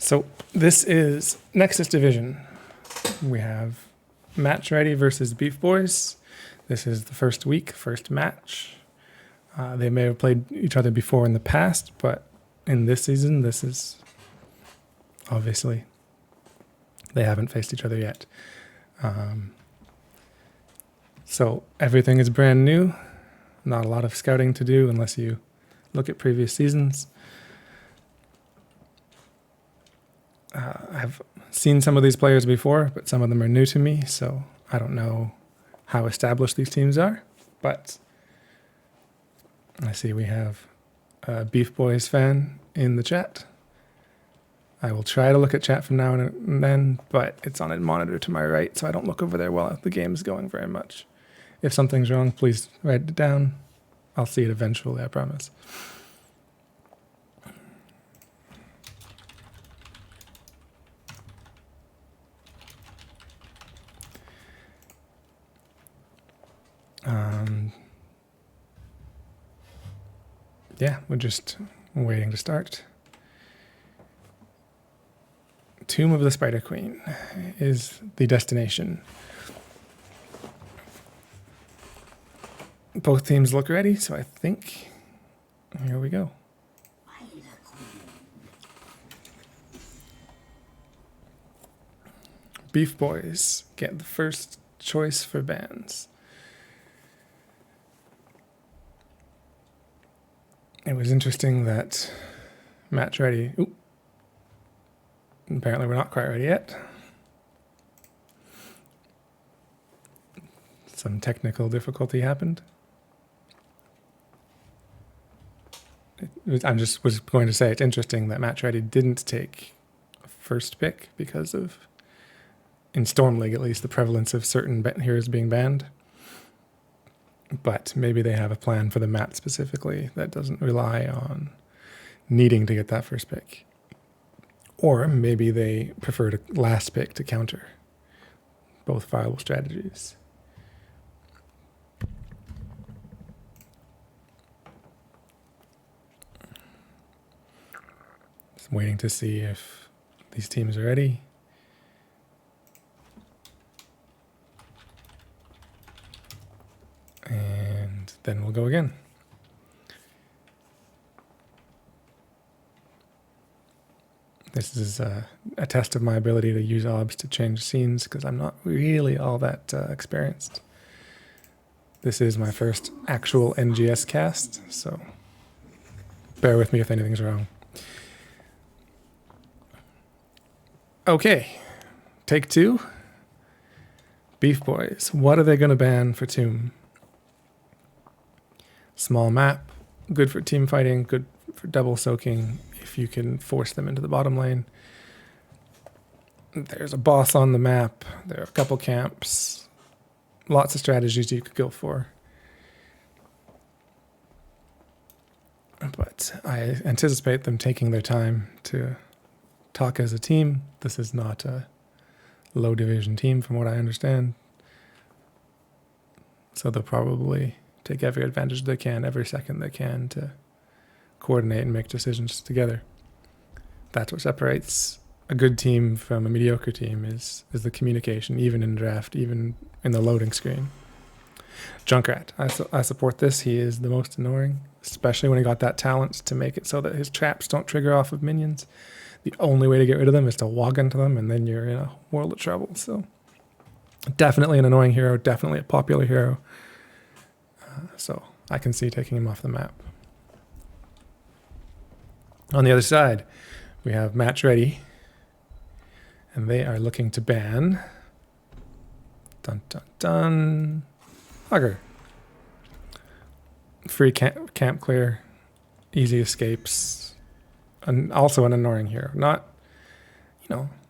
So this is Nexus Division. We have Match Ready versus Beef Boys. This is the first week, first match. They may have played each other before in the past, but in this season, this is obviously they haven't faced each other yet. So everything is brand new. Not a lot of scouting to do unless you look at previous seasons. I've seen some of these players before, but some of them are new to me, so I don't know how established these teams are. But I see we have a Beef Boys fan in the chat. I will try to look at chat from now and then, but it's on a monitor to my right, so I don't look over there while the game is going very much. If something's wrong, please write it down. I'll see it eventually, I promise. Yeah, we're just waiting to start. Tomb of the Spider Queen is the destination. Both teams look ready, so I think here we go. Beef Boys get the first choice for bans. It was interesting that Match Ready. Ooh, apparently we're not quite ready yet. Some technical difficulty happened. I just was going to say it's interesting that Match Ready didn't take first pick because of, in Storm League at least, the prevalence of certain heroes being banned. But maybe they have a plan for the map specifically that doesn't rely on needing to get that first pick. Or maybe they prefer to last pick to counter. Both viable strategies. Just waiting to see if these teams are ready. And then we'll go again. This is a test of my ability to use obs to change scenes because I'm not really all that experienced. This is my first actual NGS cast, so bear with me if anything's wrong. Okay, take two. Beef Boys, what are they going to ban for Tomb? Small map, good for team fighting, good for double soaking if you can force them into the bottom lane. There's a boss on the map, there are a couple camps, lots of strategies you could go for. But I anticipate them taking their time to talk as a team. This is not a low division team from what I understand. So they'll probably take every advantage they can, every second they can to coordinate and make decisions together. That's what separates a good team from a mediocre team is the communication, even in draft, even in the loading screen. Junkrat, I support this. He is the most annoying, especially when he got that talent to make it so that his traps don't trigger off of minions. The only way to get rid of them is to walk into them, and then you're in a world of trouble. So definitely an annoying hero, definitely a popular hero. So I can see taking him off the map. On the other side, we have Match Ready, and they are looking to ban dun dun dun Hugger. Free camp clear, easy escapes, and also an annoying hero. Not,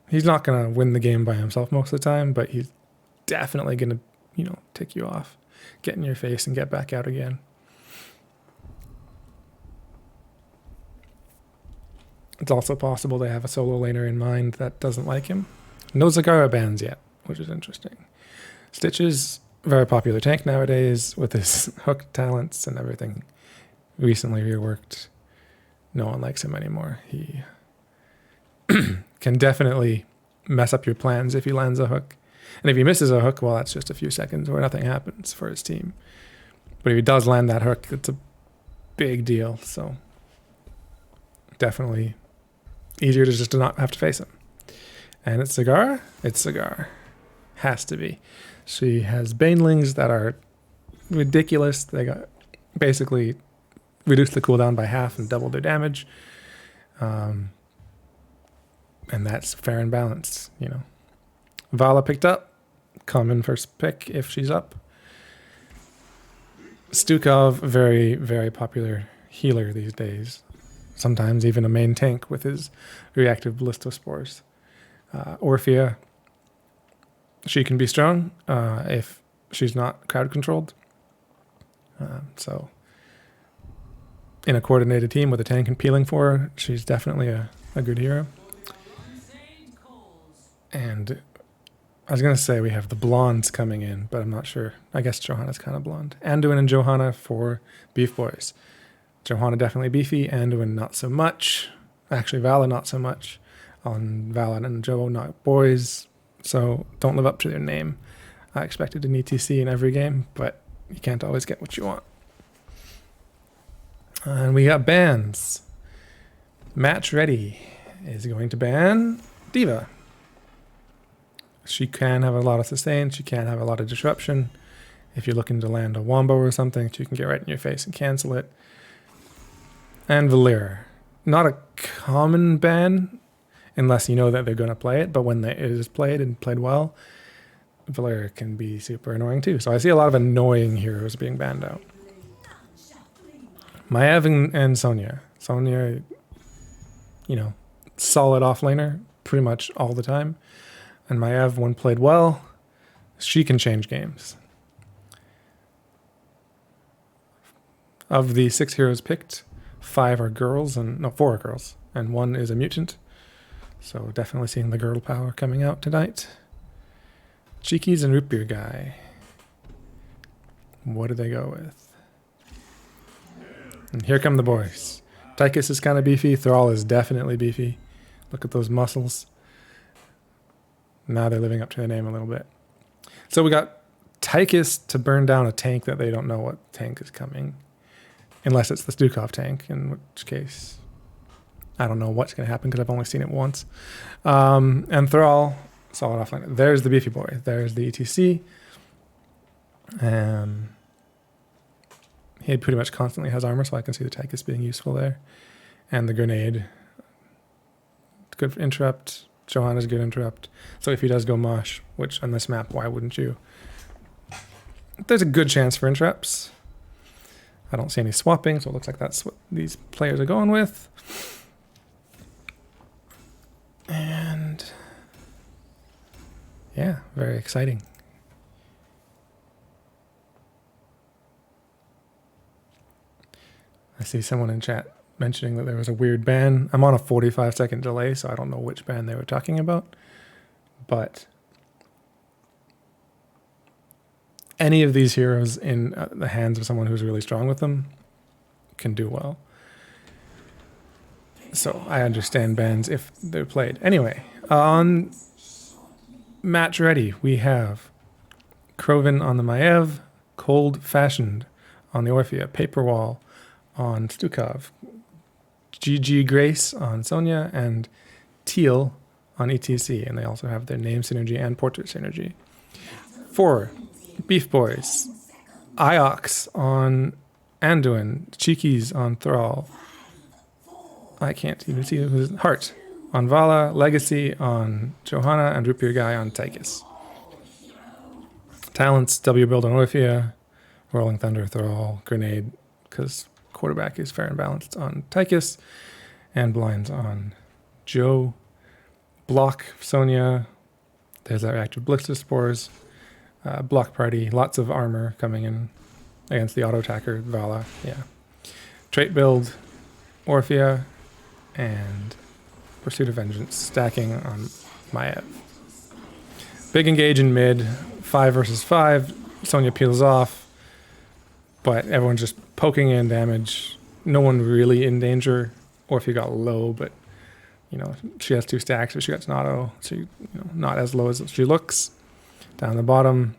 he's not gonna win the game by himself most of the time, but he's definitely gonna, tick you off, get in your face, and get back out again. It's also possible they have a solo laner in mind that doesn't like him. No Zagara bans yet, which is interesting. Stitch is a very popular tank nowadays with his hook talents and everything. Recently reworked. No one likes him anymore. He can definitely mess up your plans if he lands a hook. And if he misses a hook, well, that's just a few seconds where nothing happens for his team. But if he does land that hook, it's a big deal. So definitely easier to just to not have to face him. And it's Cigar? It's Cigar. Has to be. She has Banelings that are ridiculous. They got basically reduced the cooldown by half and doubled their damage. And that's fair and balanced, you know. Vala picked up. Common first pick if she's up. Stukov, very, very popular healer these days. Sometimes even a main tank with his reactive ballistospores. Orphea, she can be strong if she's not crowd controlled. So in a coordinated team with a tank and peeling for her, she's definitely a good hero. And I was going to say we have the blondes coming in, but I'm not sure. I guess Johanna's kind of blonde. Anduin and Johanna for Beef Boys. Johanna definitely beefy, Anduin not so much. Actually, Vala not so much. On Vala and Joe, not boys. So don't live up to their name. I expected an ETC in every game, but you can't always get what you want. And we got bans. Match Ready is going to ban Diva. She can have a lot of sustain. She can have a lot of disruption. If you're looking to land a wombo or something, she can get right in your face and cancel it. And Valir. Not a common ban, unless you know that they're going to play it. But when it is played and played well, Valir can be super annoying too. So I see a lot of annoying heroes being banned out. Maiev and Sonya. Sonya, you know, solid offlaner pretty much all the time. And Maiev, when played well, she can change games. Of the 6 heroes picked, 4 are girls, and 1 is a mutant. So definitely seeing the girl power coming out tonight. Cheekies and Root Beer Guy. What do they go with? And here come the boys. Tychus is kind of beefy. Thrall is definitely beefy. Look at those muscles. Now they're living up to their name a little bit. So we got Tychus to burn down a tank that they don't know what tank is coming. Unless it's the Stukov tank, in which case I don't know what's going to happen because I've only seen it once. And Thrall, solid offline. There's the beefy boy. There's the ETC. He pretty much constantly has armor, so I can see the Tychus being useful there. And the grenade. Good interrupt. Johanna's good interrupt. So if he does go Mosh, which on this map, why wouldn't you? There's a good chance for interrupts. I don't see any swapping, so it looks like that's what these players are going with. And yeah, very exciting. I see someone in chat mentioning that there was a weird ban. I'm on a 45-second delay, so I don't know which ban they were talking about. But any of these heroes in the hands of someone who's really strong with them can do well. So I understand bans if they're played. Anyway, on Match Ready, we have Kroven on the Maiev, Cold Fashioned on the Orphea, Paper Wall on Stukov, GG Grace on Sonya, and Teal on ETC. And they also have their name synergy and portrait synergy. 4 Beef Boys, Iox on Anduin, Cheekies on Thrall. I can't even see who's Heart on Vala, Legacy on Johanna, and Root Beer Guy on Tychus. Talents, W Build on Orphea, Rolling Thunder, Thrall, Grenade, because quarterback is fair and balanced on Tychus, and Blinds on Joe. Block, Sonya, there's that reactive ballistospores. Block Party, lots of armor coming in against the auto attacker, Vala, yeah. Trait build, Orphea, and Pursuit of Vengeance, stacking on Maiev. Big engage in mid, 5 versus 5. Sonya peels off, but everyone's just poking in damage. No one really in danger. Orphea got low, but you know, she has 2 stacks, but she gets an auto. So, you know, not as low as she looks. Down the bottom,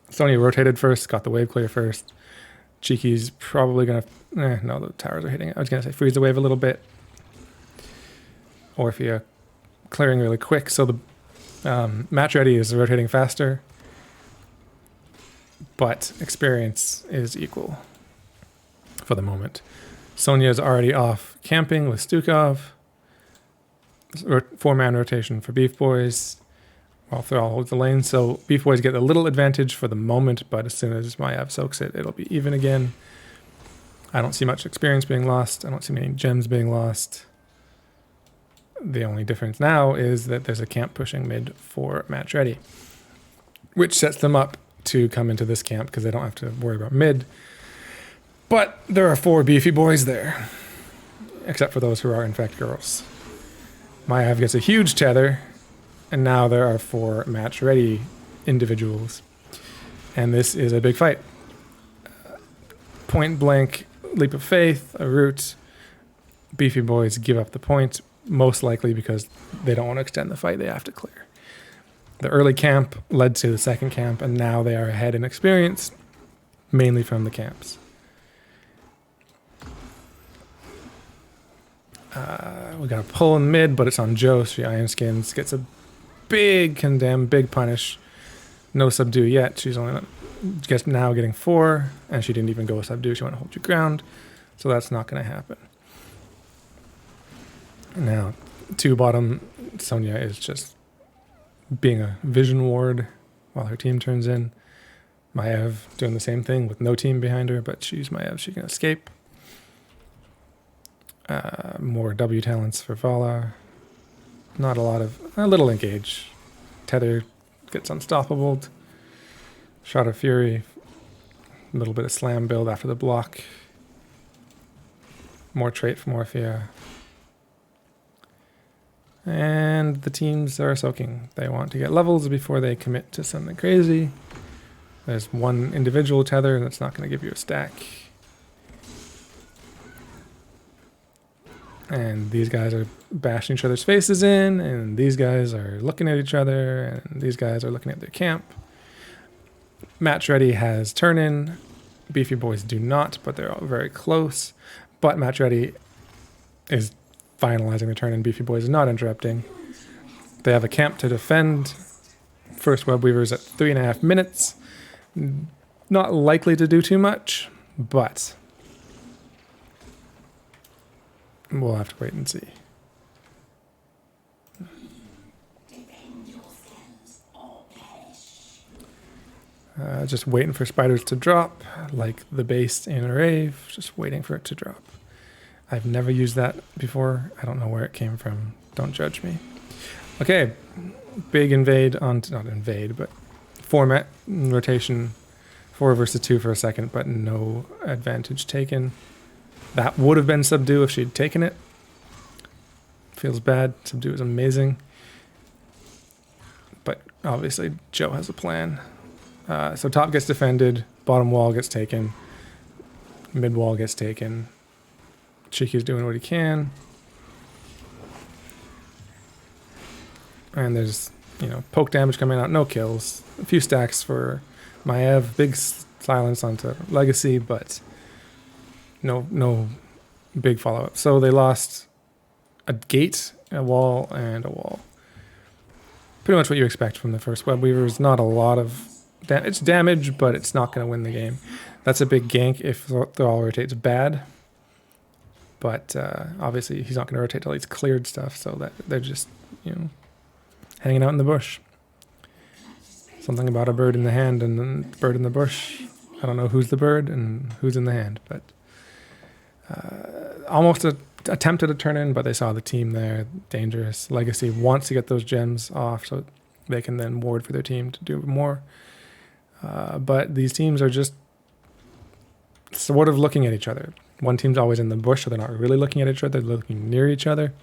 Sonya rotated first, got the wave clear first. Cheeky's probably going to... no, the towers are hitting it. I was going to say freeze the wave a little bit. Or if you're clearing really quick. So the match ready is rotating faster. But experience is equal for the moment. Sonya is already off camping with Stukov. 4-man rotation for Beef Boys. While Thrall holds the lane. So Beef Boys get a little advantage for the moment, but as soon as Maiev soaks it, it'll be even again. I don't see much experience being lost. I don't see many gems being lost. The only difference now is that there's a camp pushing mid for match ready, which sets them up to come into this camp because they don't have to worry about mid. But there are 4 beefy boys there, except for those who are in fact girls. Maiev gets a huge tether, and now there are 4 match ready individuals. And this is a big fight. Point blank, leap of faith, a root. Beefy boys give up the point, most likely because they don't want to extend the fight, they have to clear. The early camp led to the second camp, and now they are ahead in experience, mainly from the camps. We got a pull in mid, but it's on Joe. She Iron Skins, gets a big condemn, big punish. No subdue yet. She's only just now getting 4, and she didn't even go subdue. She went to hold your ground, so that's not going to happen. Now, 2 bottom, Sonya is just being a vision ward while her team turns in. Maiev doing the same thing with no team behind her, but she's Maiev. She can escape. More W talents for Vala. Not a lot of... a little engage. Tether gets unstoppable. Shot of Fury. A little bit of slam build after the block. More trait for Morphia. And the teams are soaking. They want to get levels before they commit to something crazy. There's 1 individual tether that's not going to give you a stack. And these guys are bashing each other's faces in, and these guys are looking at each other, and these guys are looking at their camp. Match Ready has turn-in. Beefy Boys do not, but they're all very close. But Match Ready is finalizing the turn-in. Beefy Boys is not interrupting. They have a camp to defend. First Web Weaver's at 3.5 minutes. Not likely to do too much, but... we'll have to wait and see. Just waiting for spiders to drop, like the base in a rave, just waiting for it to drop. I've never used that before. I don't know where it came from. Don't judge me. Okay, big invade on, not invade, but format rotation, 4 versus 2 for a second, but no advantage taken. That would have been subdue if she'd taken it. Feels bad. Subdue is amazing. But obviously Joe has a plan. So top gets defended, bottom wall gets taken, mid wall gets taken. Cheeky's doing what he can. And there's, you know, poke damage coming out, no kills. A few stacks for Maiev, big silence onto Legacy, but no big follow-up. So they lost a gate, a wall, and a wall. Pretty much what you expect from the first Web Weavers. Not a lot of it's damage, but it's not going to win the game. That's a big gank if Thrall rotates bad. But obviously he's not going to rotate till he's cleared stuff, so that they're just, you know, hanging out in the bush. Something about a bird in the hand and then bird in the bush. I don't know who's the bird and who's in the hand, but almost attempted a turn in, but they saw the team there. Dangerous. Legacy wants to get those gems off so they can then ward for their team to do more. But these teams are just sort of looking at each other. One team's always in the bush, so they're not really looking at each other. They're looking near each other,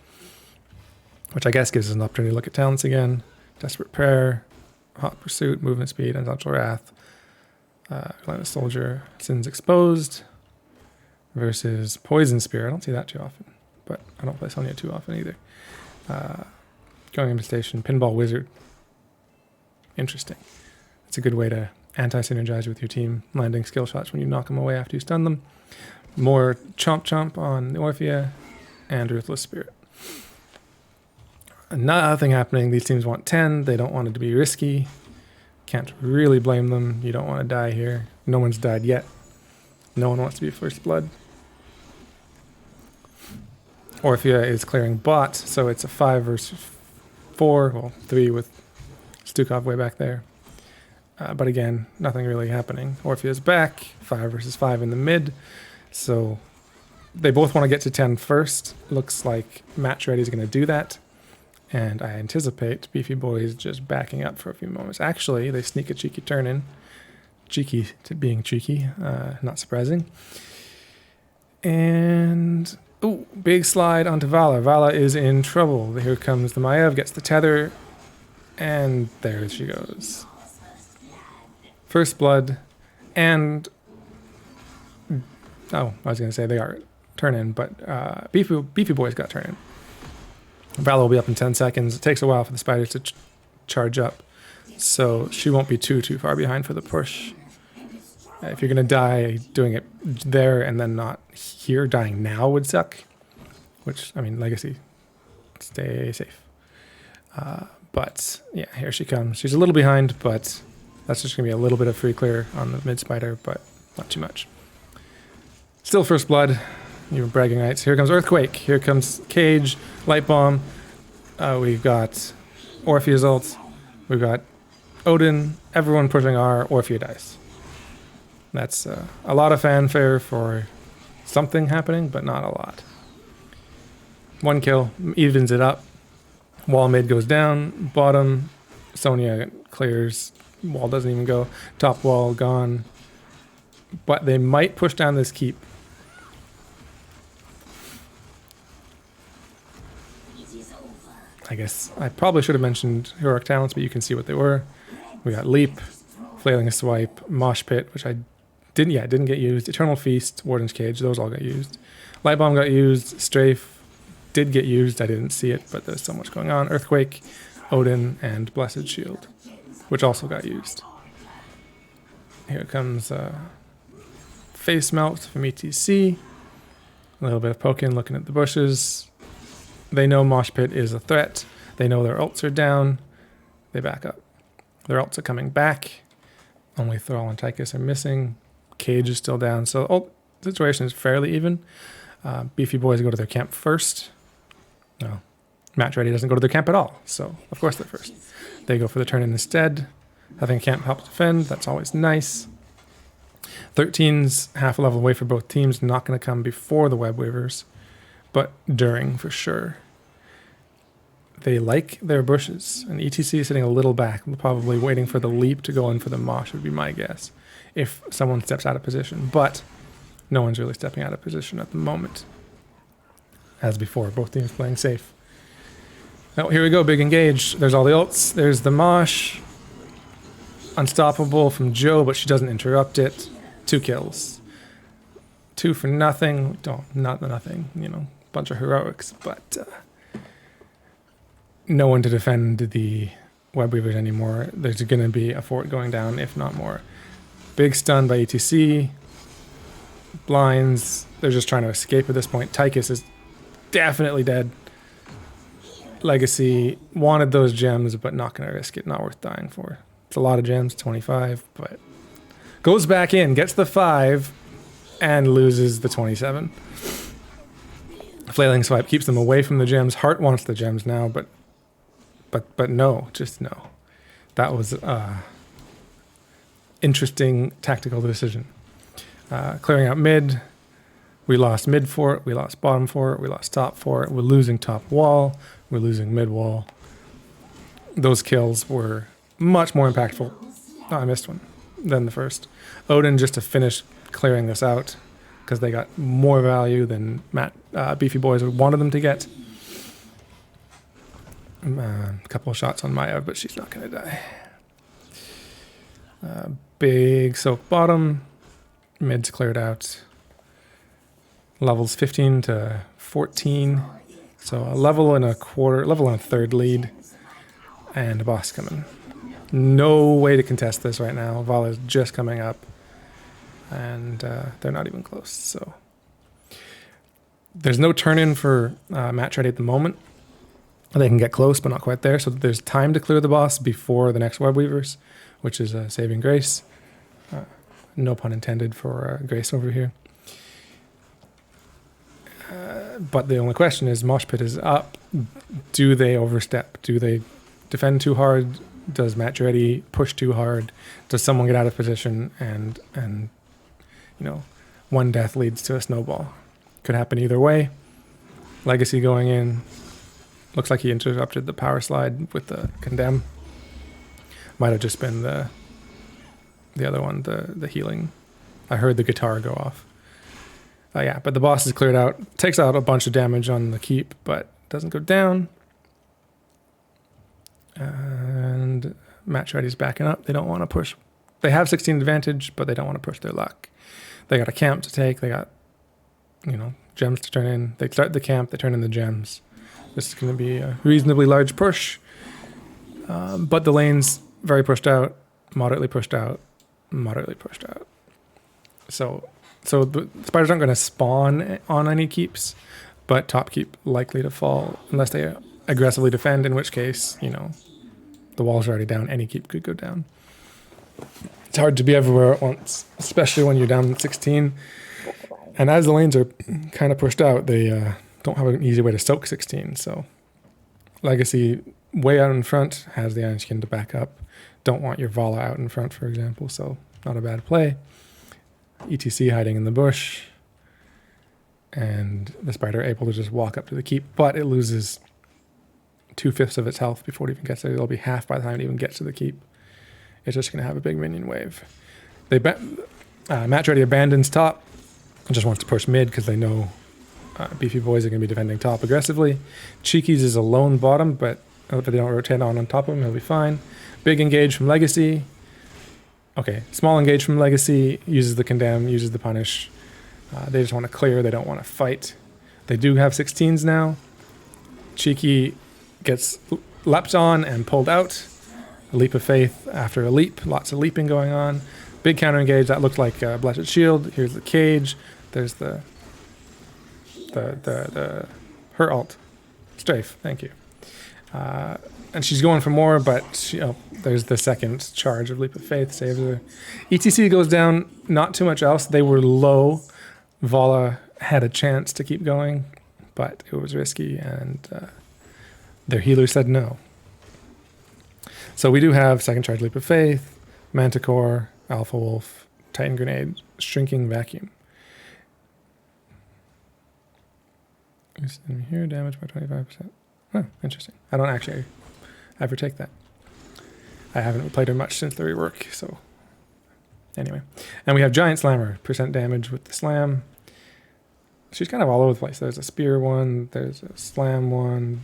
which I guess gives us an opportunity to look at talents again. Desperate Prayer, Hot Pursuit, Movement Speed, Unsocial Wrath, Relentless Soldier, Sins Exposed versus Poison Spear. I don't see that too often, but I don't play Sonya too often either. Going into station, Pinball Wizard. Interesting. It's a good way to anti-synergize with your team, landing skill shots when you knock them away after you stun them. More Chomp Chomp on the Orphea, and Ruthless Spirit. Nothing happening. These teams want 10. They don't want it to be risky. Can't really blame them. You don't want to die here. No one's died yet. No one wants to be first blood. Orphea is clearing bot, so it's a 5 versus 4. Well, 3 with Stukov way back there. But again, nothing really happening. Orphea's back, 5 versus 5 in the mid. So they both want to get to 10 first. Looks like Match Ready's going to do that. And I anticipate Beefy Boys just backing up for a few moments. Actually, they sneak a cheeky turn in. Cheeky to being cheeky, not surprising. And, ooh, big slide onto Vala. Vala is in trouble. Here comes the Maiev, gets the tether, and there she goes. First blood, and, oh, I was going to say they are turn in, but Beefy Boys got turn in. Vala will be up in 10 seconds. It takes a while for the spiders to charge up, so she won't be too far behind for the push. If you're going to die doing it there and then not here, dying now would suck. Which, I mean, Legacy, stay safe. But, yeah, here she comes. She's a little behind, but that's just going to be a little bit of free clear on the mid spider, but not too much. Still first blood. You were bragging rights. Here comes Earthquake. Here comes Cage, Light Bomb. We've got Orphea's ult. We've got Odin. Everyone pushing R. Orphea dies. That's a lot of fanfare for something happening, but not a lot. 1 kill, evens it up. Wall mid goes down. Bottom, Sonya clears. Wall doesn't even go. Top wall gone. But they might push down this keep. I guess I probably should have mentioned heroic talents, but you can see what they were. We got Leap, Flailing Swipe, Mosh Pit, which I didn't get used. Eternal Feast, Warden's Cage, those all got used. Light Bomb got used. Strafe did get used. I didn't see it, but there's so much going on. Earthquake, Odin, and Blessed Shield, which also got used. Here comes Face Melt from ETC. A little bit of poking, looking at the bushes. They know Mosh Pit is a threat. They know their ults are down. They back up. Their ults are coming back. Only Thrall and Tychus are missing. Cage is still down. So the ult situation is fairly even. Beefy Boys go to their camp first. No, Match Ready doesn't go to their camp at all. So, of course, they're first. They go for the turn in instead. Having a camp helps defend. That's always nice. 13's half a level away for both teams. Not going to come before the Web Weavers, but during for sure. They like their bushes, and ETC is sitting a little back, probably waiting for the leap to go in for the mosh would be my guess, if someone steps out of position. But no one's really stepping out of position at the moment. As before, both teams playing safe. Oh, here we go, big engage. There's all the ults. There's the mosh. Unstoppable from Joe, but she doesn't interrupt it. 2 kills. 2 for nothing. Oh, not nothing, you know, bunch of heroics, but no one to defend the Web Weavers anymore. There's going to be a fort going down, if not more. Big stun by ETC. Blinds. They're just trying to escape at this point. Tychus is definitely dead. Legacy wanted those gems, but not going to risk it. Not worth dying for. It's a lot of gems, 25, but goes back in, gets the 5, and loses the 27. Flailing Swipe keeps them away from the gems. Heart wants the gems now, but no, just no. That was interesting tactical decision. Clearing out mid. We lost mid fort, we lost bottom fort, we lost top fort. We're losing top wall, we're losing mid wall. Those kills were much more impactful. Oh, I missed one than the first. Odin just to finish clearing this out because they got more value than Beefy Boys wanted them to get. A couple of shots on Maya, but she's not going to die. Big soak bottom. Mid's cleared out. Levels 15 to 14. So a level and a quarter, level and a third lead. And a boss coming. No way to contest this right now. Vala's just coming up. And they're not even close. So there's no turn-in for match ready at the moment. They can get close, but not quite there. So there's time to clear the boss before the next Web Weavers, which is a saving grace. No pun intended for grace over here. But the only question is, Mosh Pit is up. Do they overstep? Do they defend too hard? Does match ready push too hard? Does someone get out of position and you know, one death leads to a snowball? Could happen either way. Legacy going in. Looks like he interrupted the power slide with the condemn. Might have just been the other one, the healing. I heard the guitar go off. Yeah, but the boss is cleared out. Takes out a bunch of damage on the keep, but doesn't go down. And match ready's backing up. They don't want to push. They have 16 advantage, but they don't want to push their luck. They got a camp to take. They got, you know, gems to turn in. They start the camp. They turn in the gems. This is going to be a reasonably large push. But the lane's very pushed out, moderately pushed out, moderately pushed out. So the spiders aren't going to spawn on any keeps, but top keep likely to fall unless they aggressively defend, in which case, you know, the walls are already down. Any keep could go down. It's hard to be everywhere at once, especially when you're down 16. And as the lanes are kind of pushed out, they don't have an easy way to soak 16. So Legacy way out in front has the Iron Skin to back up. Don't want your Vala out in front, for example, so not a bad play. ETC hiding in the bush. And the spider able to just walk up to the keep, but it loses 2/5 of its health before it even gets there. It'll be half by the time it even gets to the keep. It's just going to have a big minion wave. Match ready abandons top and just wants to push mid because they know beefy boys are going to be defending top aggressively. Cheekies is a lone bottom, but if they don't rotate on top of him, he'll be fine. Big engage from Legacy. Okay, small engage from Legacy, uses the condemn, uses the punish. They just want to clear, they don't want to fight. They do have 16s now. Cheeky gets leapt on and pulled out. A leap of faith after a leap, lots of leaping going on. Big counter engage, that looked like a Blessed Shield. Here's the cage. There's the her ult. Strafe, thank you. And she's going for more, but there's the second charge of Leap of Faith, saves her. ETC goes down, not too much else. They were low. Vala had a chance to keep going, but it was risky, and their healer said no. So we do have second charge Leap of Faith, Manticore, Alpha Wolf, Titan Grenade, Shrinking Vacuum. In here, damage by 25%. Oh, interesting. I don't actually ever take that. I haven't played her much since the rework, so anyway. And we have Giant Slammer, percent damage with the slam. She's kind of all over the place. There's a spear one, there's a slam one.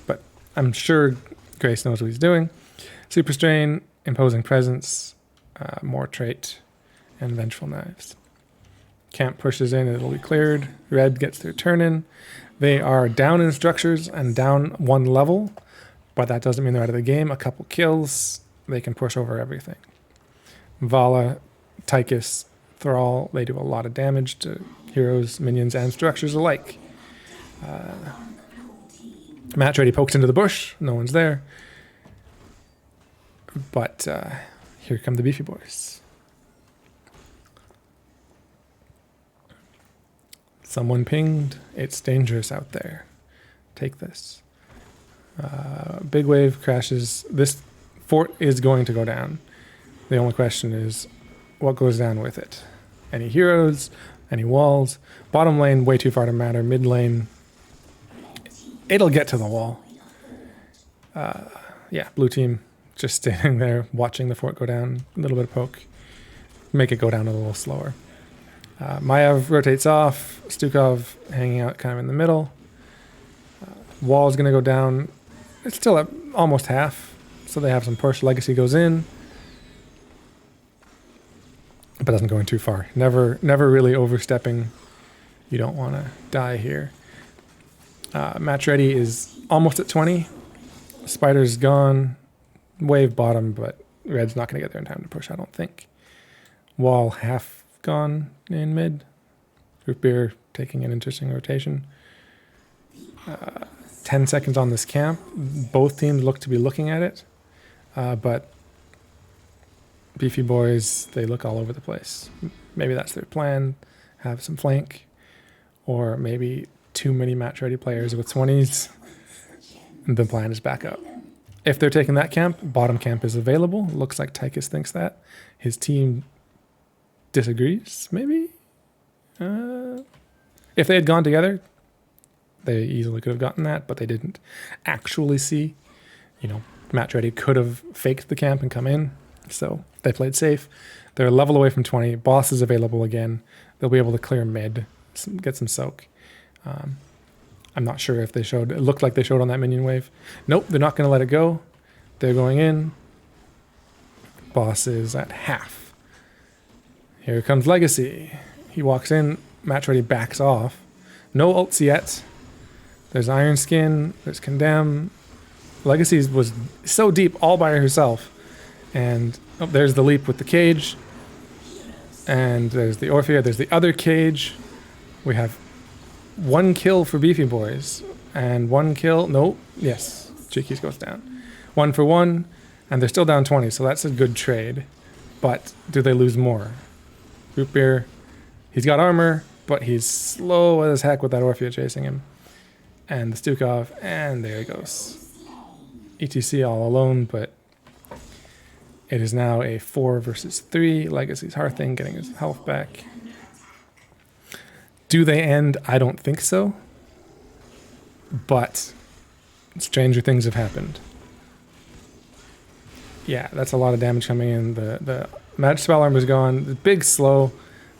But I'm sure Grace knows what he's doing. Super Strain, Imposing Presence, more trait, and Vengeful Knives. Camp pushes in, it'll be cleared. Red gets their turn in. They are down in structures and down one level, but that doesn't mean they're out of the game. A couple kills, they can push over everything. Vala, Tychus, Thrall, they do a lot of damage to heroes, minions, and structures alike. Match ready pokes into the bush. No one's there. But here come the beefy boys. Someone pinged. It's dangerous out there. Take this. Big wave crashes. This fort is going to go down. The only question is, what goes down with it? Any heroes? Any walls? Bottom lane, way too far to matter. Mid lane, it'll get to the wall. Yeah, blue team just standing there watching the fort go down. A little bit of poke. Make it go down a little slower. Maiev rotates off. Stukov hanging out kind of in the middle. Wall is going to go down. It's still at almost half, so they have some push. Legacy goes in. but doesn't going too far. Never really overstepping. You don't want to die here. Match ready is almost at 20. Spider's gone. Wave bottom, but red's not going to get there in time to push, I don't think. Wall half gone in mid. Root beer taking an interesting rotation. 10 seconds on this camp. Both teams look to be looking at it, but Beefy Boys, they look all over the place. Maybe that's their plan, have some flank, or maybe too many match-ready players with 20s. The plan is back up. If they're taking that camp, bottom camp is available. Looks like Tychus thinks that. His team disagrees, maybe? If they had gone together, they easily could have gotten that, but they didn't actually see. Match ready could have faked the camp and come in, so they played safe. They're a level away from 20. Boss is available again. They'll be able to clear mid, get some soak. I'm not sure if they showed. It looked like they showed on that minion wave. Nope, they're not going to let it go. They're going in. Boss is at half. Here comes Legacy. He walks in. Match ready backs off. No ults yet. There's Iron Skin. There's Condemn. Legacy was so deep all by herself. And there's the leap with the cage. And there's the Orphea. There's the other cage. We have 1 kill for Beefy Boys. And 1 kill. Nope. Yes. Cheekies goes down. 1 for 1. And they're still down 20. So that's a good trade. But do they lose more? Root Beer. He's got armor. But he's slow as heck with that Orphea chasing him. And the Stukov. And there he goes. ETC all alone. But it is now a 4 versus 3. Legacy's Hearthing getting his health back. Do they end? I don't think so. But stranger things have happened. Yeah, that's a lot of damage coming in. The magic spell armor's gone. Big slow,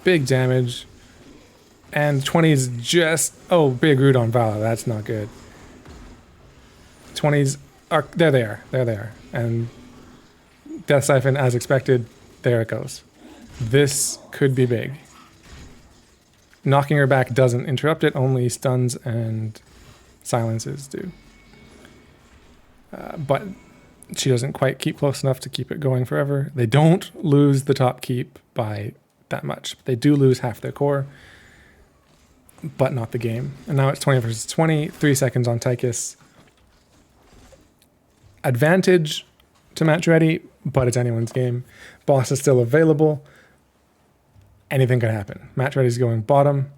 big damage. And 20s just... Oh, big root on Vala. That's not good. 20s are... There they are. There they are. And Death Siphon, as expected, there it goes. This could be big. Knocking her back doesn't interrupt it, only stuns and silences do. But she doesn't quite keep close enough to keep it going forever. They don't lose the top keep by that much. They do lose half their core, but not the game. And now it's 20 versus 20, 3 seconds on Tychus. Advantage to match ready, but it's anyone's game. Boss is still available. Anything could happen. Match ready's going bottom.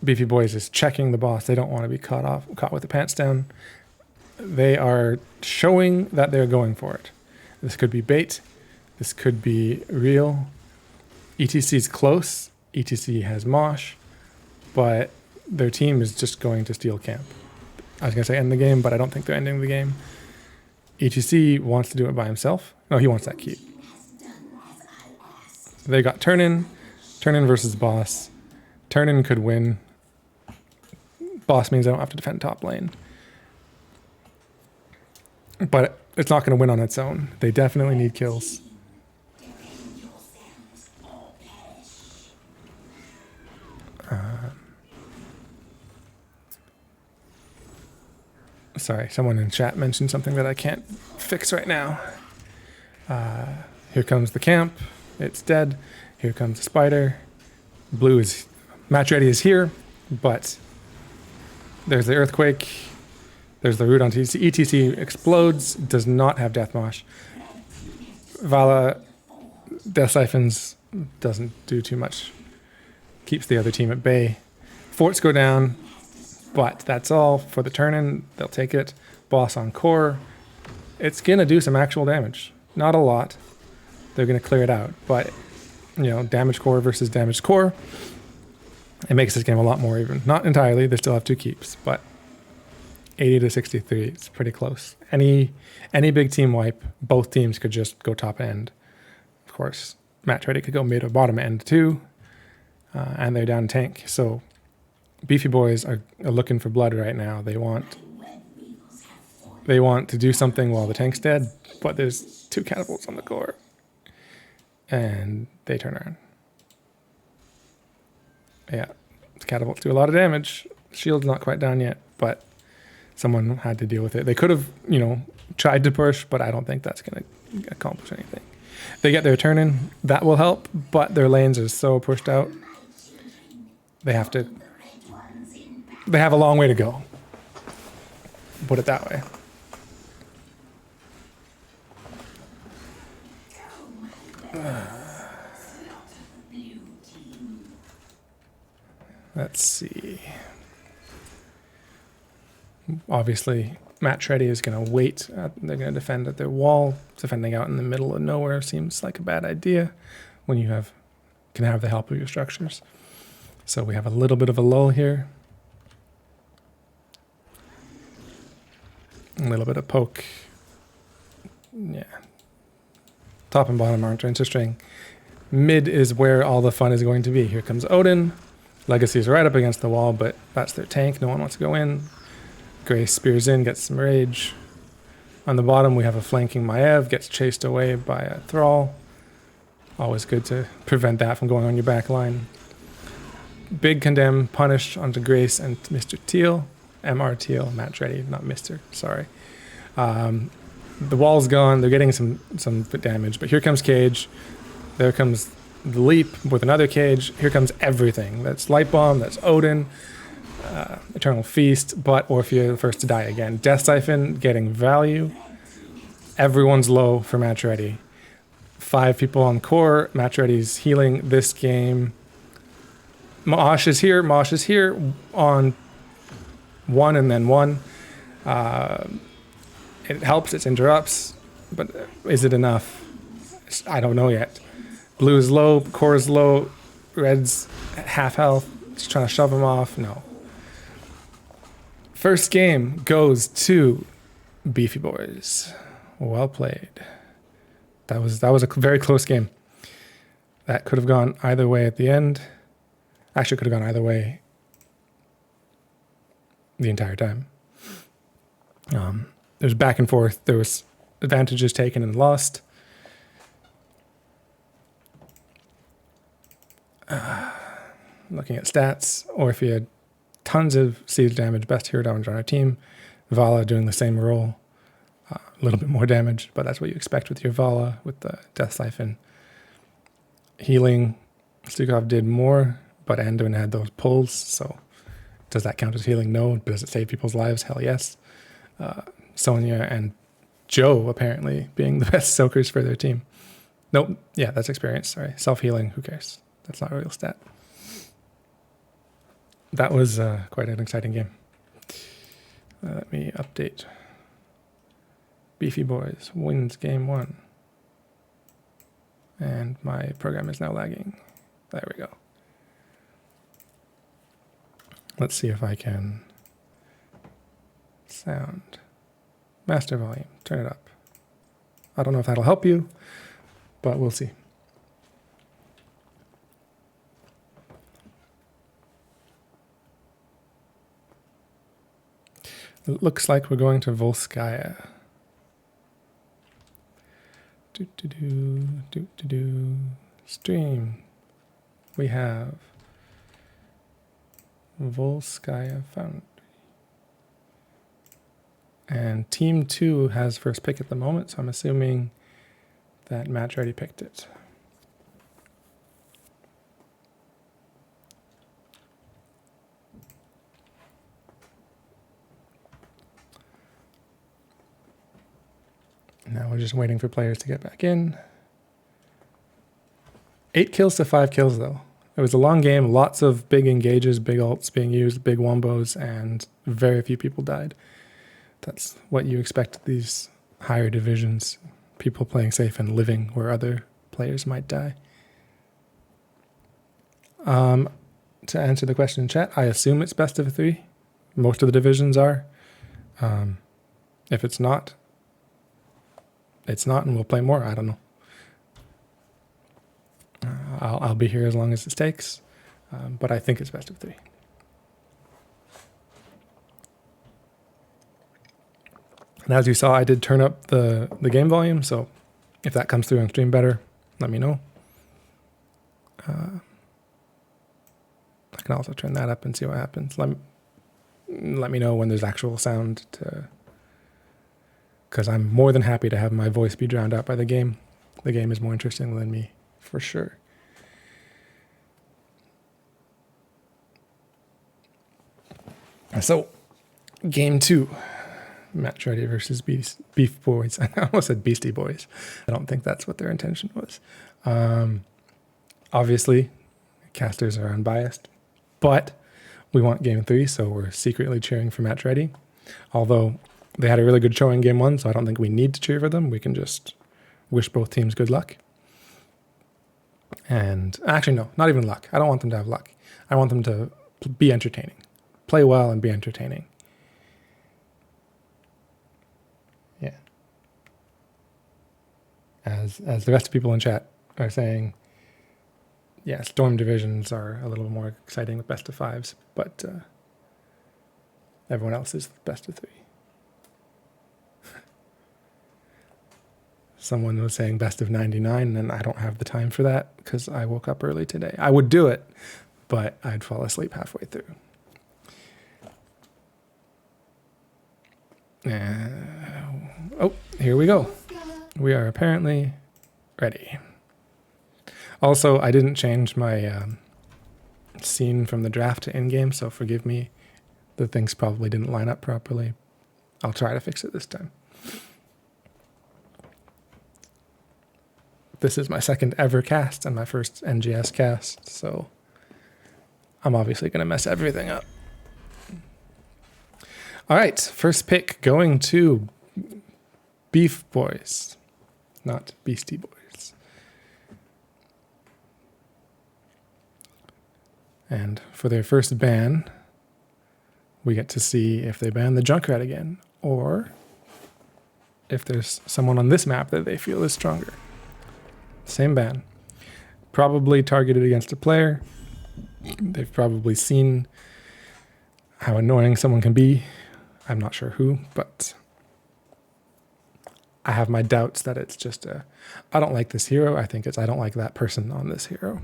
Beefy Boys is checking the boss. They don't want to be caught with the pants down. They are showing that they're going for it. This could be bait. This could be real. ETC's close. ETC has Mosh, but their team is just going to steal camp. I was going to say end the game, but I don't think they're ending the game. ETC wants to do it by himself. No, he wants that keep. They got turn-in. Turn-in versus boss. Turn-in could win. Boss means I don't have to defend top lane. But it's not going to win on its own. They definitely need kills. Sorry, someone in chat mentioned something that I can't fix right now. Here comes the camp. It's dead. Here comes the spider. Blue is... Match ready is here, but there's the earthquake. There's the root on ETC. ETC explodes. Does not have death mosh. Vala, Death Siphons, doesn't do too much. Keeps the other team at bay. Forts go down, but that's all for the turn-in. They'll take it. Boss on core. It's going to do some actual damage. Not a lot. They're going to clear it out, but, damage core versus damaged core. It makes this game a lot more even. Not entirely. They still have 2 keeps, but 80 to 63. It's pretty close. Any big team wipe, both teams could just go top end. Of course, match ready could go mid or bottom end too, and they're down tank. So Beefy Boys are looking for blood right now. They want to do something while the tank's dead, but there's 2 catapults on the core. and they turn around. Yeah, the catapults do a lot of damage. Shield's not quite down yet, but someone had to deal with it. They could have, tried to push, but I don't think that's going to accomplish anything. They get their turn in. That will help, but their lanes are so pushed out. They have a long way to go. Put it that way. Let's see. Obviously, Match Ready is going to wait. They're going to defend at their wall. Defending out in the middle of nowhere seems like a bad idea when you can have the help of your structures. So we have a little bit of a lull here. A little bit of poke. Yeah. Top and bottom aren't interesting. Mid is where all the fun is going to be. Here comes Odin. Legacy is right up against the wall, but that's their tank. No one wants to go in. Grace spears in, gets some rage. On the bottom, we have a flanking Maev, gets chased away by a Thrall. Always good to prevent that from going on your back line. Big condemn, punished onto Grace and Mr. Teal. MR Teal, Match Ready, not Mr. Sorry. The wall's gone. They're getting some damage, but here comes Cage. There comes the leap with another Cage. Here comes everything. That's Light Bomb, that's Odin, Eternal Feast, but Orphea the first to die again. Death Siphon getting value. Everyone's low for Match Ready. 5 people on core. Match Ready's healing this game. Mosh is here on 1 and then 1. It helps, it interrupts, but is it enough? I don't know yet. Blue is low, core is low, red's half health. Just trying to shove him off. No. First game goes to Beefy Boys. Well played. That was a very close game. That could have gone either way at the end. Actually, could have gone either way the entire time. There's back and forth. There was advantages taken and lost. Looking at stats, Orphea, tons of siege damage, best hero damage on our team. Vala doing the same role. A little bit more damage, but that's what you expect with your Vala, with the Death Siphon. Healing, Stukov did more, but Anduin had those pulls, so does that count as healing? No. Does it save people's lives? Hell yes. Sonya and Joe apparently being the best soakers for their team. Nope. Yeah, that's experience. Sorry. Self-healing. Who cares? That's not a real stat. That was quite an exciting game. Let me update. Beefy Boys wins game 1. And my program is now lagging. There we go. Let's see if I can sound. Master volume, turn it up. I don't know if that'll help you, but we'll see. It looks like we're going to Volskaya. Stream. We have Volskaya Foundry. And Team 2 has first pick at the moment, so I'm assuming that Match already picked it. Now we're just waiting for players to get back in. 8 kills to 5 kills, though. It was a long game, lots of big engages, big ults being used, big wombos, and very few people died. That's what you expect at these higher divisions. People playing safe and living where other players might die. To answer the question in chat, I assume it's best of 3. Most of the divisions are. If it's not, and we'll play more. I don't know. I'll be here as long as it takes, but I think it's best of 3. And as you saw, I did turn up the game volume, so if that comes through on stream better, let me know. I can also turn that up and see what happens. Let me know when there's actual sound, because I'm more than happy to have my voice be drowned out by the game. The game is more interesting than me, for sure. So, game 2, Matt Ready versus Beef Boys. I almost said Beastie Boys. I don't think that's what their intention was. Obviously, casters are unbiased, but we want game 3, so we're secretly cheering for Matt Ready. Although they had a really good showing game 1, so I don't think we need to cheer for them. We can just wish both teams good luck. And actually, no, not even luck. I don't want them to have luck. I want them to be entertaining. Play well and be entertaining. Yeah. As the rest of people in chat are saying, yeah, Storm divisions are a little more exciting with best of 5s, but everyone else is best of 3. Someone was saying best of 99, and I don't have the time for that because I woke up early today. I would do it, but I'd fall asleep halfway through. Oh, here we go. We are apparently ready. Also, I didn't change my scene from the draft to in-game, so forgive me. The things probably didn't line up properly. I'll try to fix it this time. This is my second ever cast and my first NGS cast, so I'm obviously going to mess everything up. All right, first pick going to Beef Boys, not Beastie Boys. And for their first ban, we get to see if they ban the Junkrat again, or if there's someone on this map that they feel is stronger. Same ban. Probably targeted against a player. They've probably seen how annoying someone can be. I'm not sure who, but I have my doubts that it's just I don't like this hero. I think it's I don't like that person on this hero.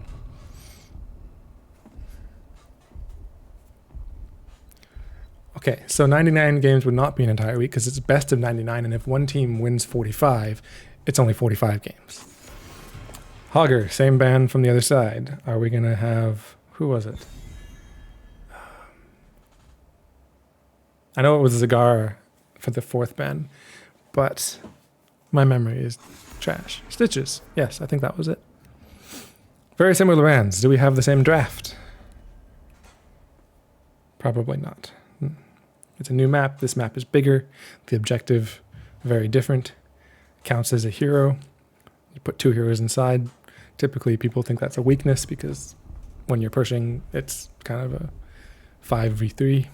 Okay, so 99 games would not be an entire week because it's best of 99, and if one team wins 45, it's only 45 games. Hogger, same ban from the other side. Are we going to have... Who was it? I know it was Zagar for the 4th ban, but my memory is trash. Stitches. Yes, I think that was it. Very similar bans. Do we have the same draft? Probably not. It's a new map. This map is bigger. The objective, very different. Counts as a hero. You put 2 heroes inside. Typically, people think that's a weakness because when you're pushing, it's kind of a 5v3.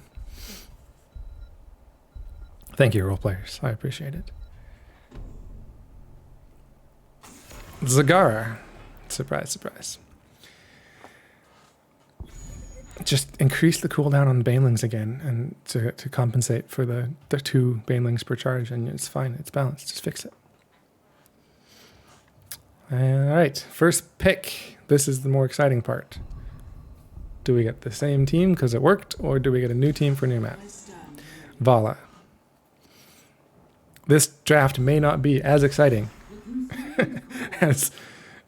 Thank you, role players. I appreciate it. Zagara. Surprise, surprise. Just increase the cooldown on the banelings again and to compensate for the 2 banelings per charge, and it's fine. It's balanced. Just fix it. All right, first pick. This is the more exciting part. Do we get the same team because it worked, or do we get a new team for a new map? Vala. This draft may not be as exciting as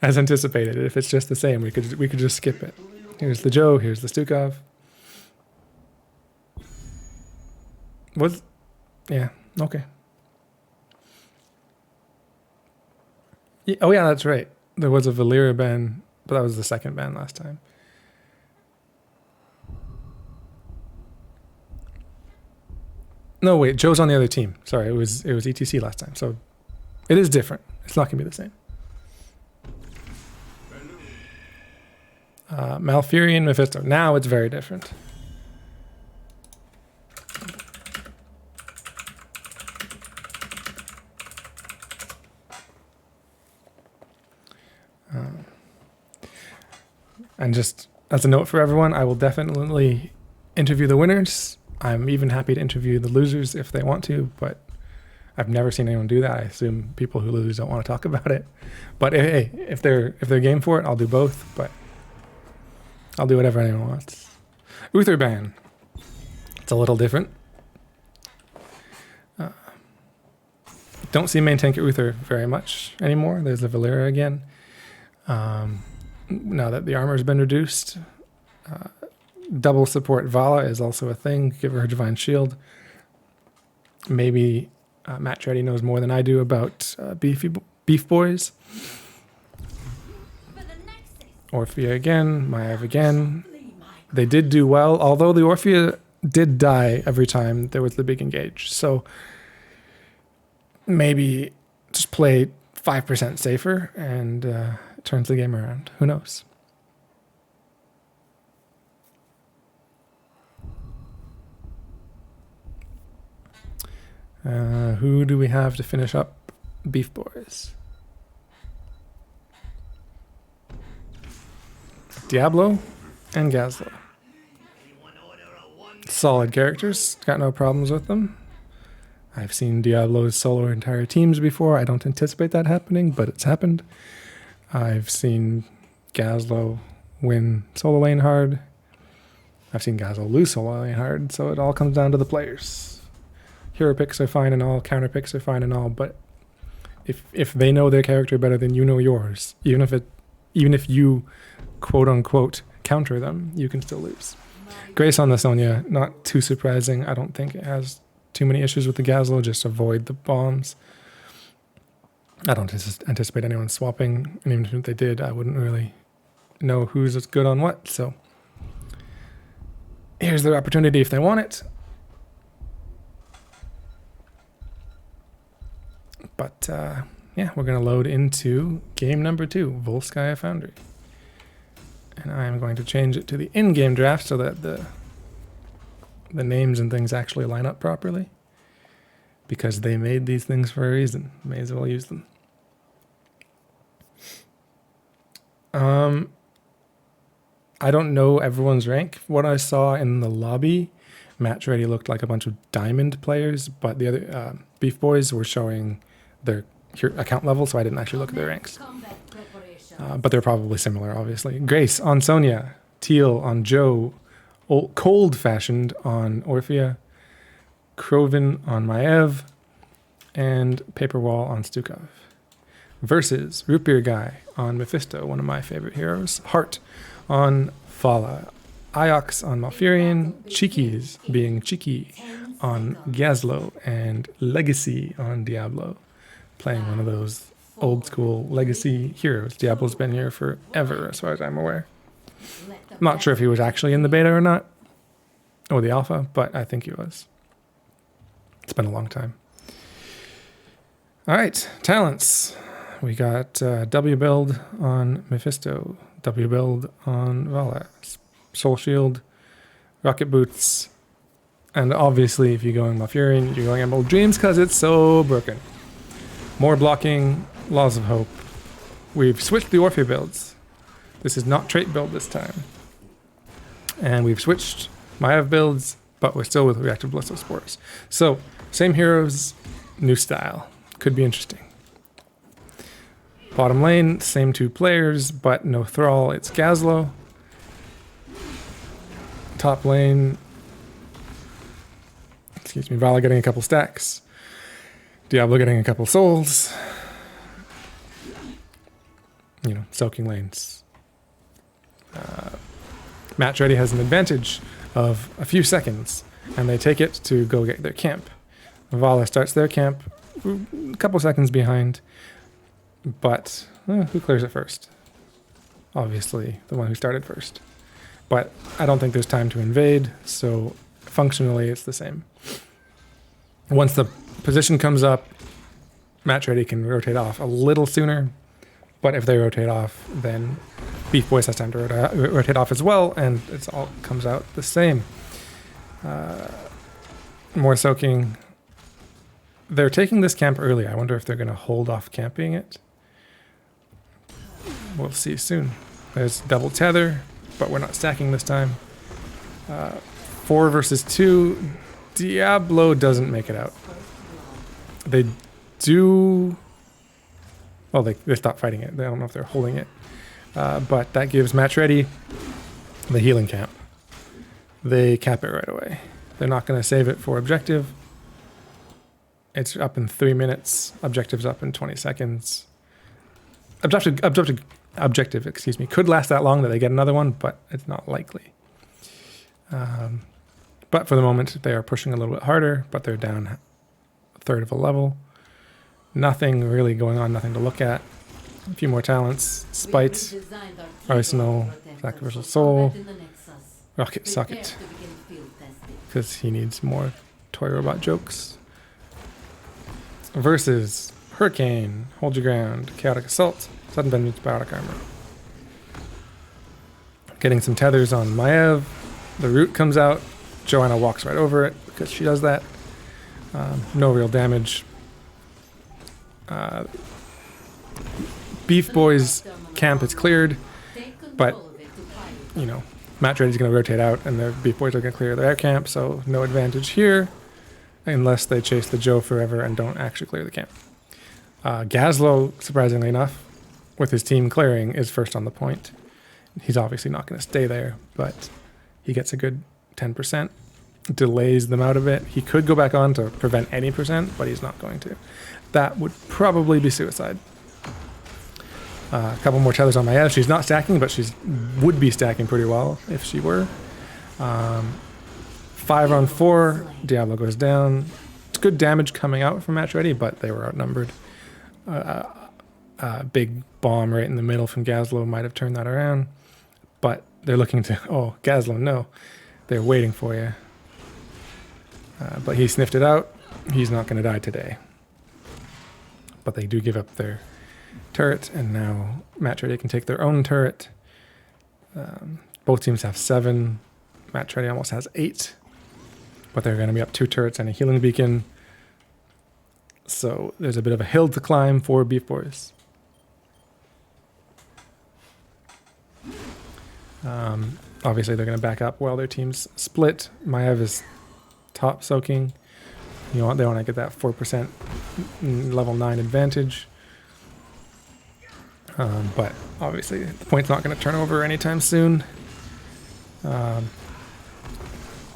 anticipated. If it's just the same, we could just skip it. Here's the Joe. Here's the Stukov. Yeah. Okay. Yeah, oh yeah, that's right. There was a Valyria ban, but that was the 2nd ban last time. No, wait, Joe's on the other team. Sorry, it was ETC last time, so it is different. It's not gonna be the same. Malfurion, Mephisto. Now it's very different. And just as a note for everyone, I will definitely interview the winners. I'm even happy to interview the losers if they want to, but I've never seen anyone do that. I assume people who lose don't want to talk about it. But hey, if they're game for it, I'll do both. But I'll do whatever anyone wants. Uther ban. It's a little different. Don't see main tank Uther very much anymore. There's the Valera again. Now that the armor's been reduced, double support Vala is also a thing. Give her Divine Shield. Maybe Matt Reddy knows more than I do about Beef Boys. Orphea again, Maev again. They did do well, although the Orphea did die every time there was the big engage. So maybe just play 5% safer and it turns the game around. Who knows? Who do we have to finish up Beef Boys? Diablo and Gazlo. Solid characters, got no problems with them. I've seen Diablo's solo entire teams before. I don't anticipate that happening, but it's happened. I've seen Gazlo win solo lane hard. I've seen Gazlo lose solo lane hard, so it all comes down to the players. Hero picks are fine and all, counter picks are fine and all, but if they know their character better than you know yours, even if you quote unquote counter them, you can still lose. Grace on the Sonya, not too surprising. I don't think it has too many issues with the Gazlo, just avoid the bombs. I don't anticipate anyone swapping, and even if they did, I wouldn't really know who's good on what, so here's their opportunity if they want it. But yeah, we're going to load into game number 2, Volskaya Foundry. And I'm going to change it to the in-game draft so that the names and things actually line up properly. Because they made these things for a reason. May as well use them. I don't know everyone's rank. What I saw in the lobby, Match Ready looked like a bunch of diamond players, but the other Beef Boys were showing their account level, so I didn't actually look at their ranks. But they're probably similar, obviously. Grace on Sonya, Teal on Joe, Cold Fashioned on Orphea, Kroven on Maev, and Paper Wall on Stukov. Versus Root Beer Guy on Mephisto, one of my favorite heroes. Heart on Vala, Iox on Malfurion, Cheekies being Cheeky on Gazlo, and Legacy on Diablo, playing one of those old school legacy heroes. Diablo's been here forever, as far as I'm aware. I'm not sure if he was actually in the beta or not, or the alpha, but I think he was. It's been a long time. All right, talents. We got W build on Mephisto, W build on Vala, Soul Shield, Rocket Boots, and obviously if you're going Malfurion, you're going Emerald Dreams because it's so broken. More blocking, Laws of Hope. We've switched the Orphea builds. This is not trait build this time. And we've switched Maev builds, but we're still with Reactive Blissful Spores. So, same heroes, new style. Could be interesting. Bottom lane, same 2 players, but no Thrall, it's Gazlo. Top lane, Vala getting a couple stacks. Diablo getting a couple souls. You know, soaking lanes. Match Ready has an advantage of a few seconds, and they take it to go get their camp. Vala starts their camp a couple seconds behind, but who clears it first? Obviously, the one who started first. But I don't think there's time to invade, so functionally it's the same. Once the position comes up, Match Ready can rotate off a little sooner, but if they rotate off, then Beef Boys has time to rotate off as well, and it all comes out the same. More soaking. They're taking this camp early. I wonder if they're going to hold off camping it. We'll see soon. There's double tether, but we're not stacking this time. 4 versus 2. Diablo doesn't make it out. They do... Well, they stopped fighting it. I don't know if they're holding it. But that gives Match Ready the healing camp. They cap it right away. They're not going to save it for objective. It's up in 3 minutes. Objective's up in 20 seconds. Objective, excuse me, could last that long that they get another one, but it's not likely. But for the moment, they are pushing a little bit harder, but they're down a third of a level. Nothing really going on, nothing to look at. A few more talents. Spite, Arsenal, Sacrificial Soul, Rocket Socket, because he needs more toy robot jokes. Versus Hurricane, Hold Your Ground, Chaotic Assault, Sudden Vengeance, Biotic Armor. Getting some tethers on Maev. The root comes out. Joanna walks right over it because she does that. No real damage. Beef Boys camp is cleared, but you know, Match Ready's going to rotate out and the Beef Boys are going to clear their camp, so no advantage here unless they chase the Joe forever and don't actually clear the camp. Gazlo, surprisingly enough, with his team clearing, is first on the point. He's obviously not going to stay there, but he gets a good 10%, delays them out of it. He could go back on to prevent any percent, but he's not going to. That would probably be suicide. A couple more tethers on Maya. She's not stacking, but she would be stacking pretty well if she were. 5 on 4, Diablo goes down. It's good damage coming out from Match Ready, but they were outnumbered. Big bomb right in the middle from Gazlo might have turned that around, but they're looking to, oh, Gazlo, no. They're waiting for you. But he sniffed it out. He's not going to die today. But they do give up their turret, and now Match Ready can take their own turret. Both teams have 7. Match Ready almost has 8. But they're going to be up 2 turrets and a healing beacon. So there's a bit of a hill to climb for Beef Boys. Obviously, they're going to back up while their teams split. Maev is top soaking. They want to get that 4% level 9 advantage. But obviously, the point's not going to turn over anytime soon.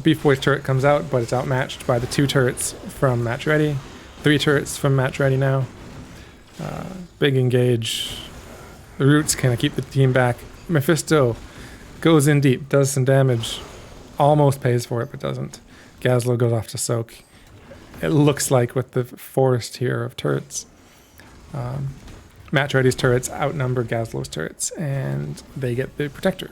Beef Boy's turret comes out, but it's outmatched by the 2 turrets from Match Ready. 3 turrets from Match Ready now. Big engage. The roots kind of keep the team back. Mephisto goes in deep, does some damage, almost pays for it, but doesn't. Gazlo goes off to soak. It looks like with the forest here of turrets, Match Ready's turrets outnumber Gazlo's turrets, and they get the protector.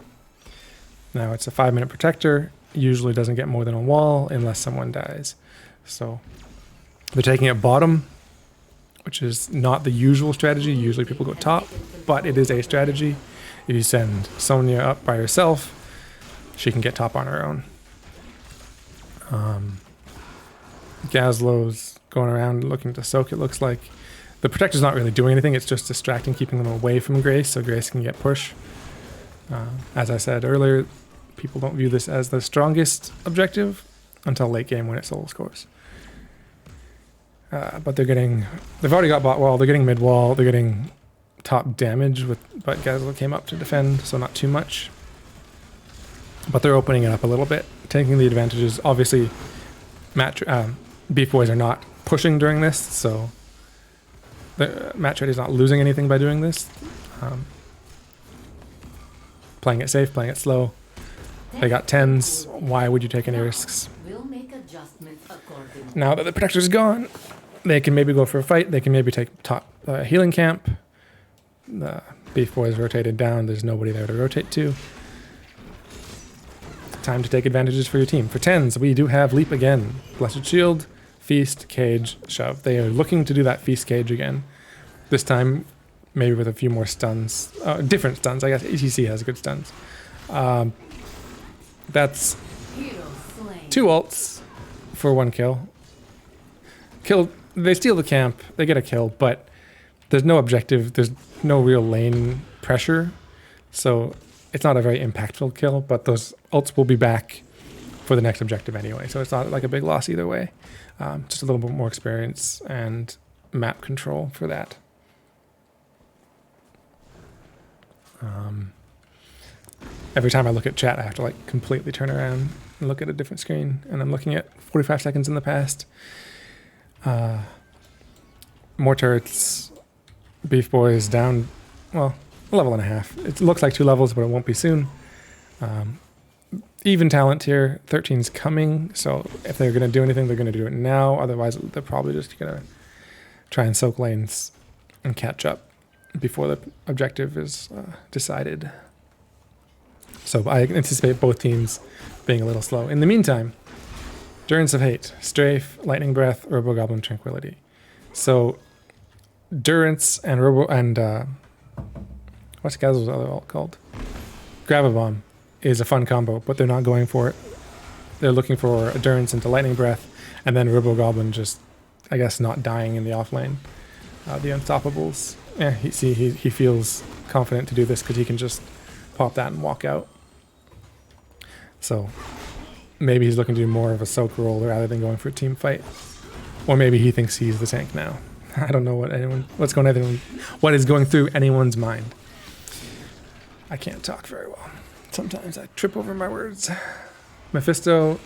Now it's a 5-minute protector, usually doesn't get more than a wall unless someone dies. So they're taking it bottom, which is not the usual strategy. Usually people go top, but it is a strategy. If you send Sonya up by herself, she can get top on her own. Gazlo's going around looking to soak, it looks like. The protector's not really doing anything, it's just distracting, keeping them away from Grace, so Grace can get push. As I said earlier, people don't view this as the strongest objective until late game when it solo scores. But they've already got bot wall, they're getting mid wall, they're getting top damage, but Gazlo came up to defend, so not too much. But they're opening it up a little bit, taking the advantages. Obviously, Beef Boys are not pushing during this, so Match Ready's not losing anything by doing this. Playing it safe, playing it slow. They got 10s. Why would you take any risks? Now that the protector's gone, they can maybe go for a fight. They can maybe take top healing camp. The Beef Boys rotated down. There's nobody there to rotate to. Time to take advantages for your team. For 10s, we do have Leap again. Blessed Shield, Feast, Cage, Shove. They are looking to do that Feast Cage again. This time, maybe with a few more stuns. Different stuns. I guess ETC has good stuns. That's 2 ults for 1 kill. They steal the camp. They get a kill, but there's no objective. There's no real lane pressure. So it's not a very impactful kill, but those ults will be back for the next objective anyway. So it's not like a big loss either way. Just a little bit more experience and map control for that. Every time I look at chat, I have to like completely turn around and look at a different screen, and I'm looking at 45 seconds in the past. More turrets. Beef Boys down, well, a level and a half. It looks like 2 levels, but it won't be soon. Even talent here. 13's coming, so if they're going to do anything, they're going to do it now. Otherwise, they're probably just going to try and soak lanes and catch up before the objective is decided. So I anticipate both teams being a little slow. In the meantime, Durance of Hate, Strafe, Lightning Breath, Robo Goblin Tranquility. So Durance and what's Gazel's other ult called? Gravabomb is a fun combo, but they're not going for it. They're looking for a Durance into Lightning Breath, and then Robo Goblin just, I guess, not dying in the off lane. The Unstoppables. Yeah, he feels confident to do this because he can just pop that and walk out. So maybe he's looking to do more of a soak roll rather than going for a team fight. Or maybe he thinks he's the tank now. I don't know what is going through anyone's mind. I can't talk very well. Sometimes I trip over my words. Mephisto,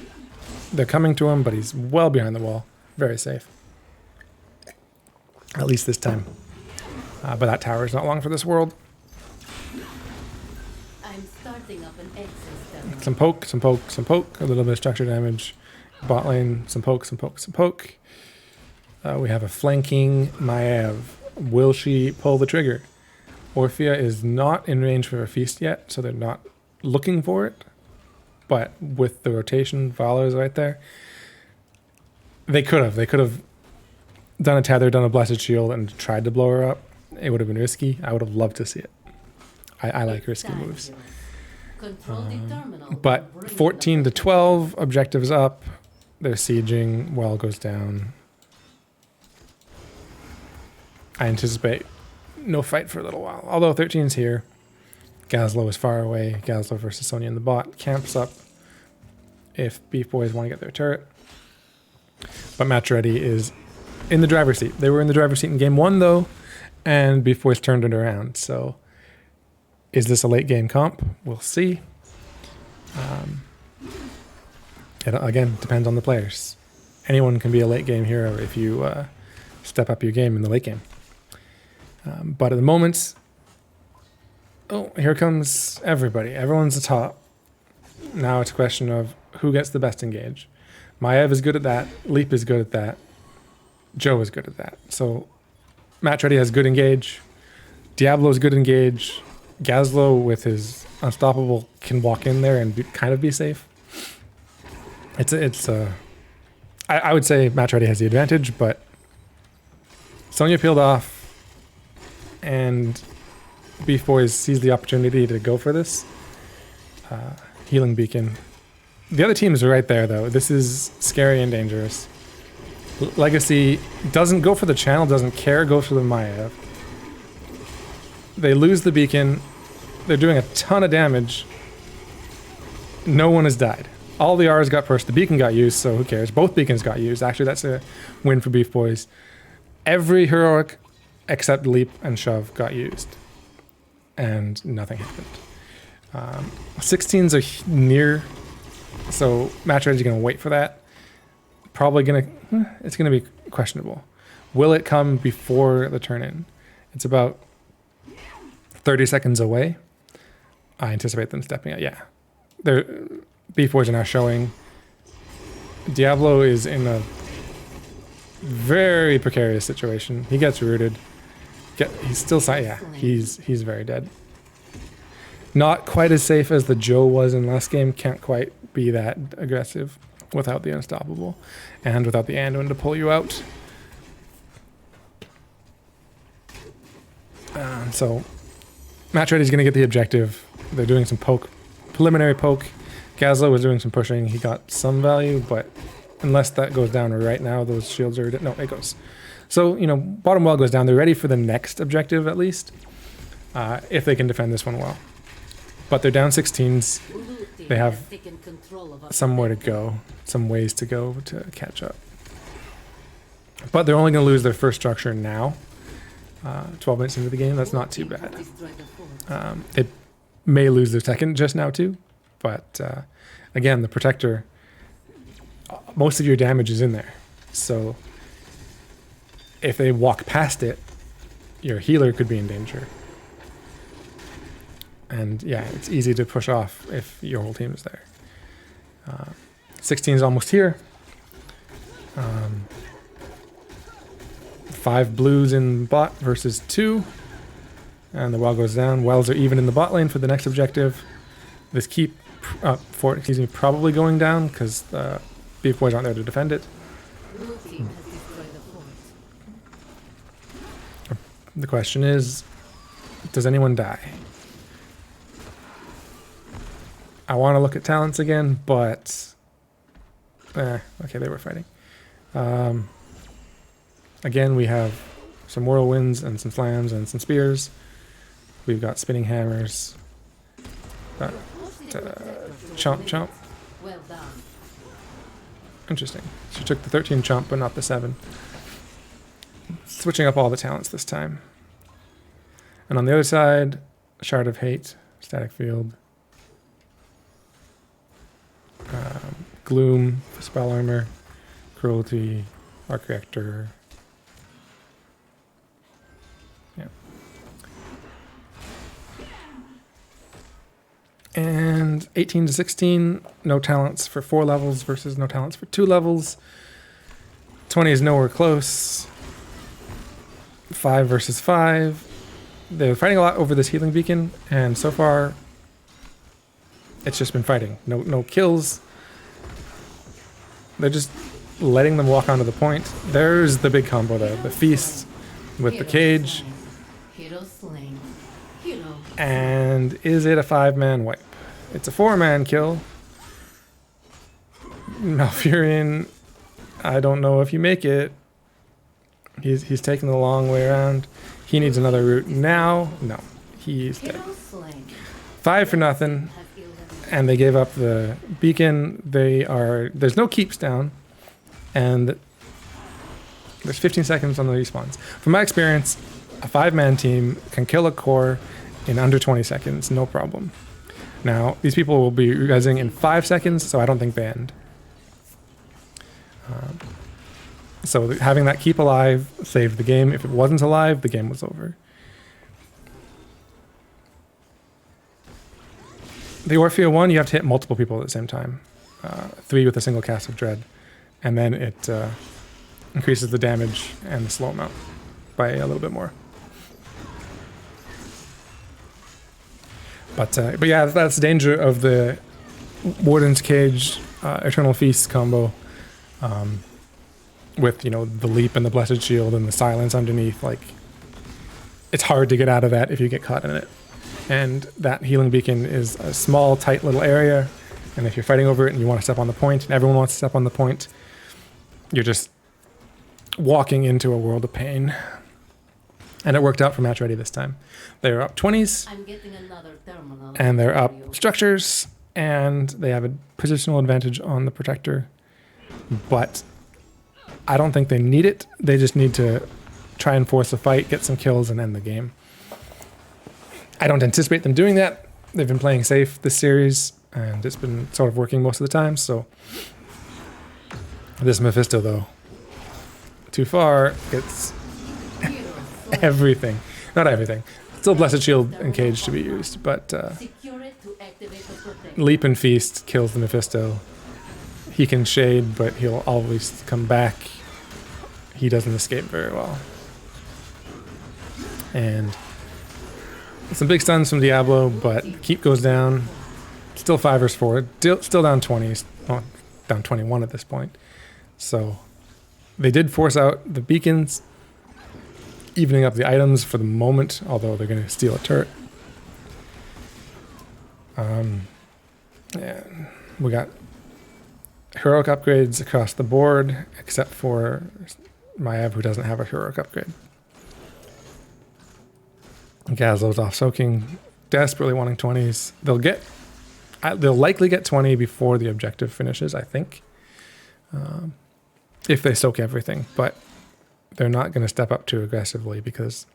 they're coming to him, but he's well behind the wall. Very safe. At least this time. But that tower is not long for this world. I'm starting up an egg system. Some poke, some poke, some poke. A little bit of structure damage. Bot lane, some poke, some poke, some poke. We have a flanking Maev. Will she pull the trigger? Orphea is not in range for a feast yet, so they're not looking for it. But with the rotation, Valor's right there. They could have done a tether, done a blessed shield, and tried to blow her up. It would have been risky. I would have loved to see it. I like risky moves. But 14 to 12, objectives up. They're sieging. Well goes down. I anticipate no fight for a little while. Although 13's here. Gazlo is far away. Gazlo versus Sonya in the bot. Camps up if Beef Boys want to get their turret. But Match Ready is in the driver's seat. They were in the driver's seat in game 1 though, and Beef Boys turned it around. So is this a late game comp? We'll see. It again depends on the players. Anyone can be a late game hero if you step up your game in the late game. But at the moment, oh, here comes everybody. Everyone's atop. Now it's a question of who gets the best engage. Maev is good at that. Leap is good at that. Joe is good at that. So Match Ready has good engage. Diablo's good engage. Gazlo with his Unstoppable can walk in there and kind of be safe. I would say Match Ready has the advantage, but Sonya peeled off and Beef Boys sees the opportunity to go for this. Healing Beacon. The other teams are right there though. This is scary and dangerous. Legacy doesn't go for the channel, doesn't care, goes for the Maev. They lose the beacon. They're doing a ton of damage. No one has died. All the R's got pushed. The beacon got used, so who cares? Both beacons got used. Actually, that's a win for Beef Boys. Every heroic except Leap and Shove got used. And nothing happened. 16s are near, so Match Ready is going to wait for that. Probably it's going to be questionable. Will it come before the turn-in? It's about 30 seconds away. I anticipate them stepping out. Yeah. Beef Boys are now showing. Diablo is in a very precarious situation. He gets rooted. He's still, yeah, he's very dead. Not quite as safe as the Joe was in last game. Can't quite be that aggressive without the Unstoppable and without the Anduin to pull you out. So Match Ready is going to get the objective. They're doing some preliminary poke. Gazlo was doing some pushing. He got some value, but unless that goes down right now, those shields are... No, it goes. So, bottom well goes down. They're ready for the next objective, at least, if they can defend this one well. But they're down 16s. They have somewhere to go, some ways to go to catch up. But they're only going to lose their first structure now. 12 minutes into the game, that's not too bad. may lose their second just now too. But again, the Protector, most of your damage is in there. So if they walk past it, your healer could be in danger. And yeah, it's easy to push off if your whole team is there. 16 is almost here. 5 blues in bot versus 2. And the well goes down. Wells are even in the bot lane for the next objective. This fort, probably going down because the Beef Boys aren't there to defend it. Blue team has destroyed the fort. The question is, does anyone die? I want to look at talents again, but okay, they were fighting. Again, we have some whirlwinds and some slams and some spears. We've got spinning hammers. Chomp, chomp. Well done. Interesting. She took the 13 chomp, but not the 7. Switching up all the talents this time. And on the other side, Shard of Hate, Static Field. Gloom, Spell Armor, Cruelty, Arc Reactor. Yeah. And 18 to 16, no talents for 4 levels versus no talents for 2 levels. 20 is nowhere close. 5 versus 5. They're fighting a lot over this healing beacon, and so far it's just been fighting. No kills. They're just letting them walk onto the point. There's the big combo though. The feast with the cage. Hero slain. Hero. And is it a 5-man wipe? It's a 4-man kill. Malfurion, I don't know if you make it. He's taking the long way around. He needs another route now. No, he's dead. Hero slain. 5 for nothing. And they gave up the beacon. There's no keeps down, and there's 15 seconds on the respawns. From my experience, a 5-man team can kill a core in under 20 seconds, no problem. Now, these people will be rezzing in 5 seconds, so I don't think they end. So having that keep alive saved the game. If it wasn't alive, the game was over. The Orphea one, you have to hit multiple people at the same time. 3 with a single cast of Dread. And then it increases the damage and the slow amount by a little bit more. But yeah, that's the danger of the Warden's Cage Eternal Feast combo. With, the leap and the Blessed Shield and the silence underneath. Like, it's hard to get out of that if you get caught in it. And that healing beacon is a small, tight little area. And if you're fighting over it and you want to step on the point, and everyone wants to step on the point, you're just walking into a world of pain. And it worked out for Match Ready this time. They're up 20s. I'm getting another terminal. And they're up structures. And they have a positional advantage on the Protector. But I don't think they need it. They just need to try and force a fight, get some kills, and end the game. I don't anticipate them doing that. They've been playing safe this series, and it's been sort of working most of the time, so... This Mephisto, though, too far, gets everything. Not everything. Still Blessed Shield and Cage to be used, but Leap and Feast kills the Mephisto. He can shade, but he'll always come back. He doesn't escape very well. And... some big stuns from Diablo, but keep goes down. Still 5 versus 4. Still down 20s. Well, down 21 at this point. So they did force out the beacons, evening up the items for the moment, although they're going to steal a turret. Yeah, we got heroic upgrades across the board, except for Maiev, who doesn't have a heroic upgrade. Gazlo's off soaking, desperately wanting 20s. They'll likely get 20 before the objective finishes, I think. If they soak everything, but they're not going to step up too aggressively because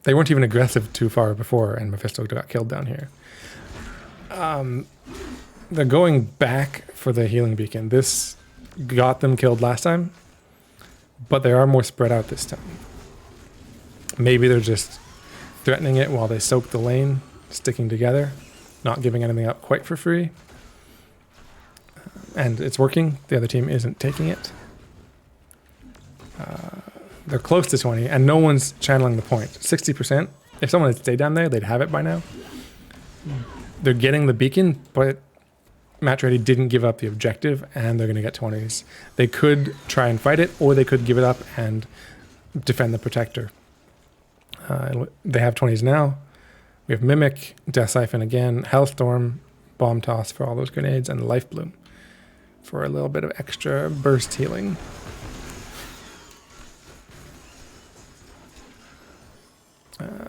They weren't even aggressive too far before, and Mephisto got killed down here. They're going back for the healing beacon. This got them killed last time, but they are more spread out this time. Maybe they're just threatening it while they soak the lane, sticking together, not giving anything up quite for free. And it's working. The other team isn't taking it. They're close to 20, and no one's channeling the point. 60%. If someone had stayed down there, they'd have it by now. They're getting the beacon, but Match Ready didn't give up the objective, and they're going to get 20s. They could try and fight it, or they could give it up and defend the protector. They have 20s now. We have Mimic, Death Siphon again, Hellstorm, Bomb Toss for all those grenades, and Life Bloom for a little bit of extra burst healing.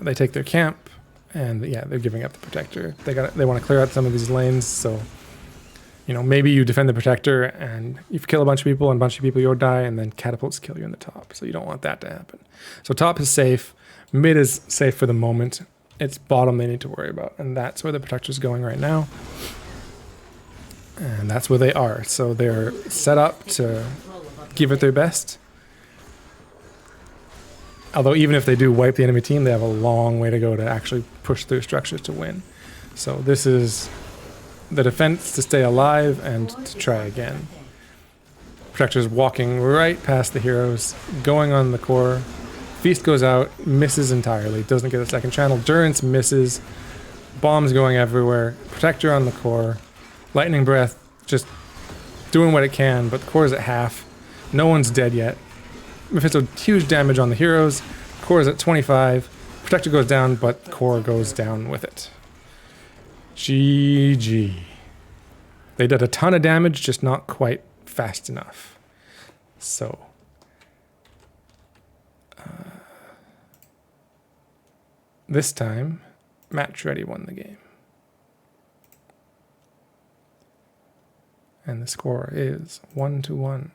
They take their camp, and yeah, they're giving up the protector. They want to clear out some of these lanes, so maybe you defend the protector and you kill a bunch of people, and a bunch of people you'll die, and then catapults kill you in the top. So you don't want that to happen. So top is safe, mid is safe for the moment. It's bottom they need to worry about, and that's where the protector's going right now. And that's where they are. So they're set up to give it their best. Although even if they do wipe the enemy team, they have a long way to go to actually push through structures to win. So this is the defense to stay alive and to try again. Protector's walking right past the heroes, going on the core. Feast goes out, misses entirely, doesn't get a second channel. Durance misses. Bombs going everywhere. Protector on the core. Lightning Breath just doing what it can, but the core is at half. No one's dead yet. Mephisto, huge damage on the heroes. Core is at 25. Protector goes down, but core goes down with it. GG. They did a ton of damage, just not quite fast enough. So, this time, Match Ready won the game. And the score is 1-1.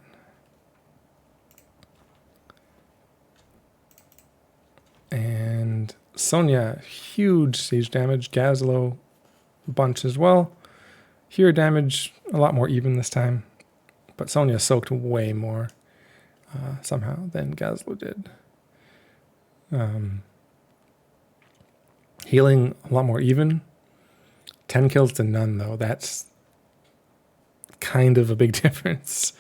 And Sonya, huge siege damage. Gazlo, bunch as well. Hero damage, a lot more even this time. But Sonya soaked way more somehow than Gazlo did. Healing, a lot more even. 10 kills to none, though. That's kind of a big difference.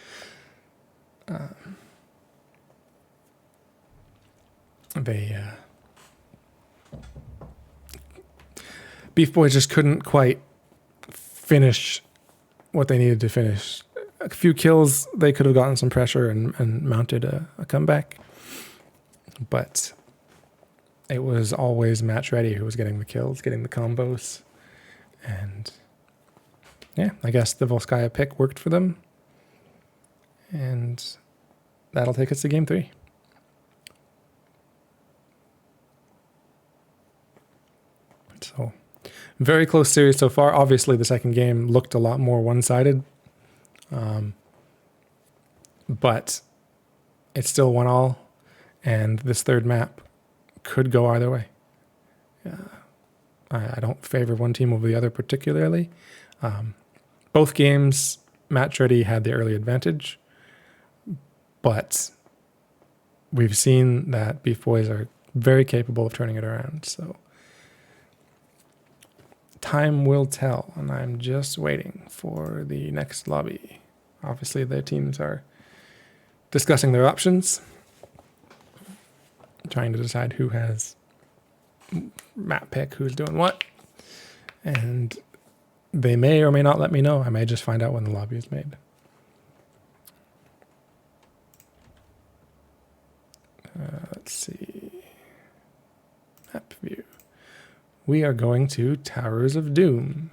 Beef Boys just couldn't quite finish what they needed to finish. A few kills, they could have gotten some pressure and mounted a comeback. But it was always Match Ready who was getting the kills, getting the combos. And yeah, I guess the Volskaya pick worked for them. And that'll take us to game 3. So, very close series so far. Obviously, the second game looked a lot more one-sided. But it's still 1-1, and this third map could go either way. I don't favor one team over the other particularly. Both games, Match Ready had the early advantage, but we've seen that Beef Boys are very capable of turning it around. So time will tell, and I'm just waiting for the next lobby. Obviously, their teams are discussing their options, trying to decide who has map pick, who's doing what, and they may or may not let me know. I may just find out when the lobby is made. Let's see. Map view. We are going to Towers of Doom.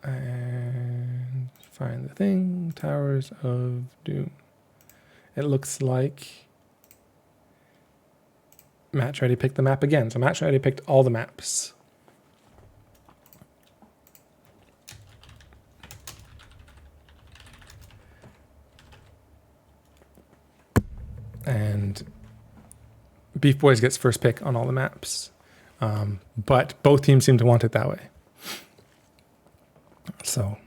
And find the thing. Towers of Doom. It looks like Match Ready picked the map again. So Match Ready picked all the maps. And Beef Boys gets first pick on all the maps. But both teams seem to want it that way. So,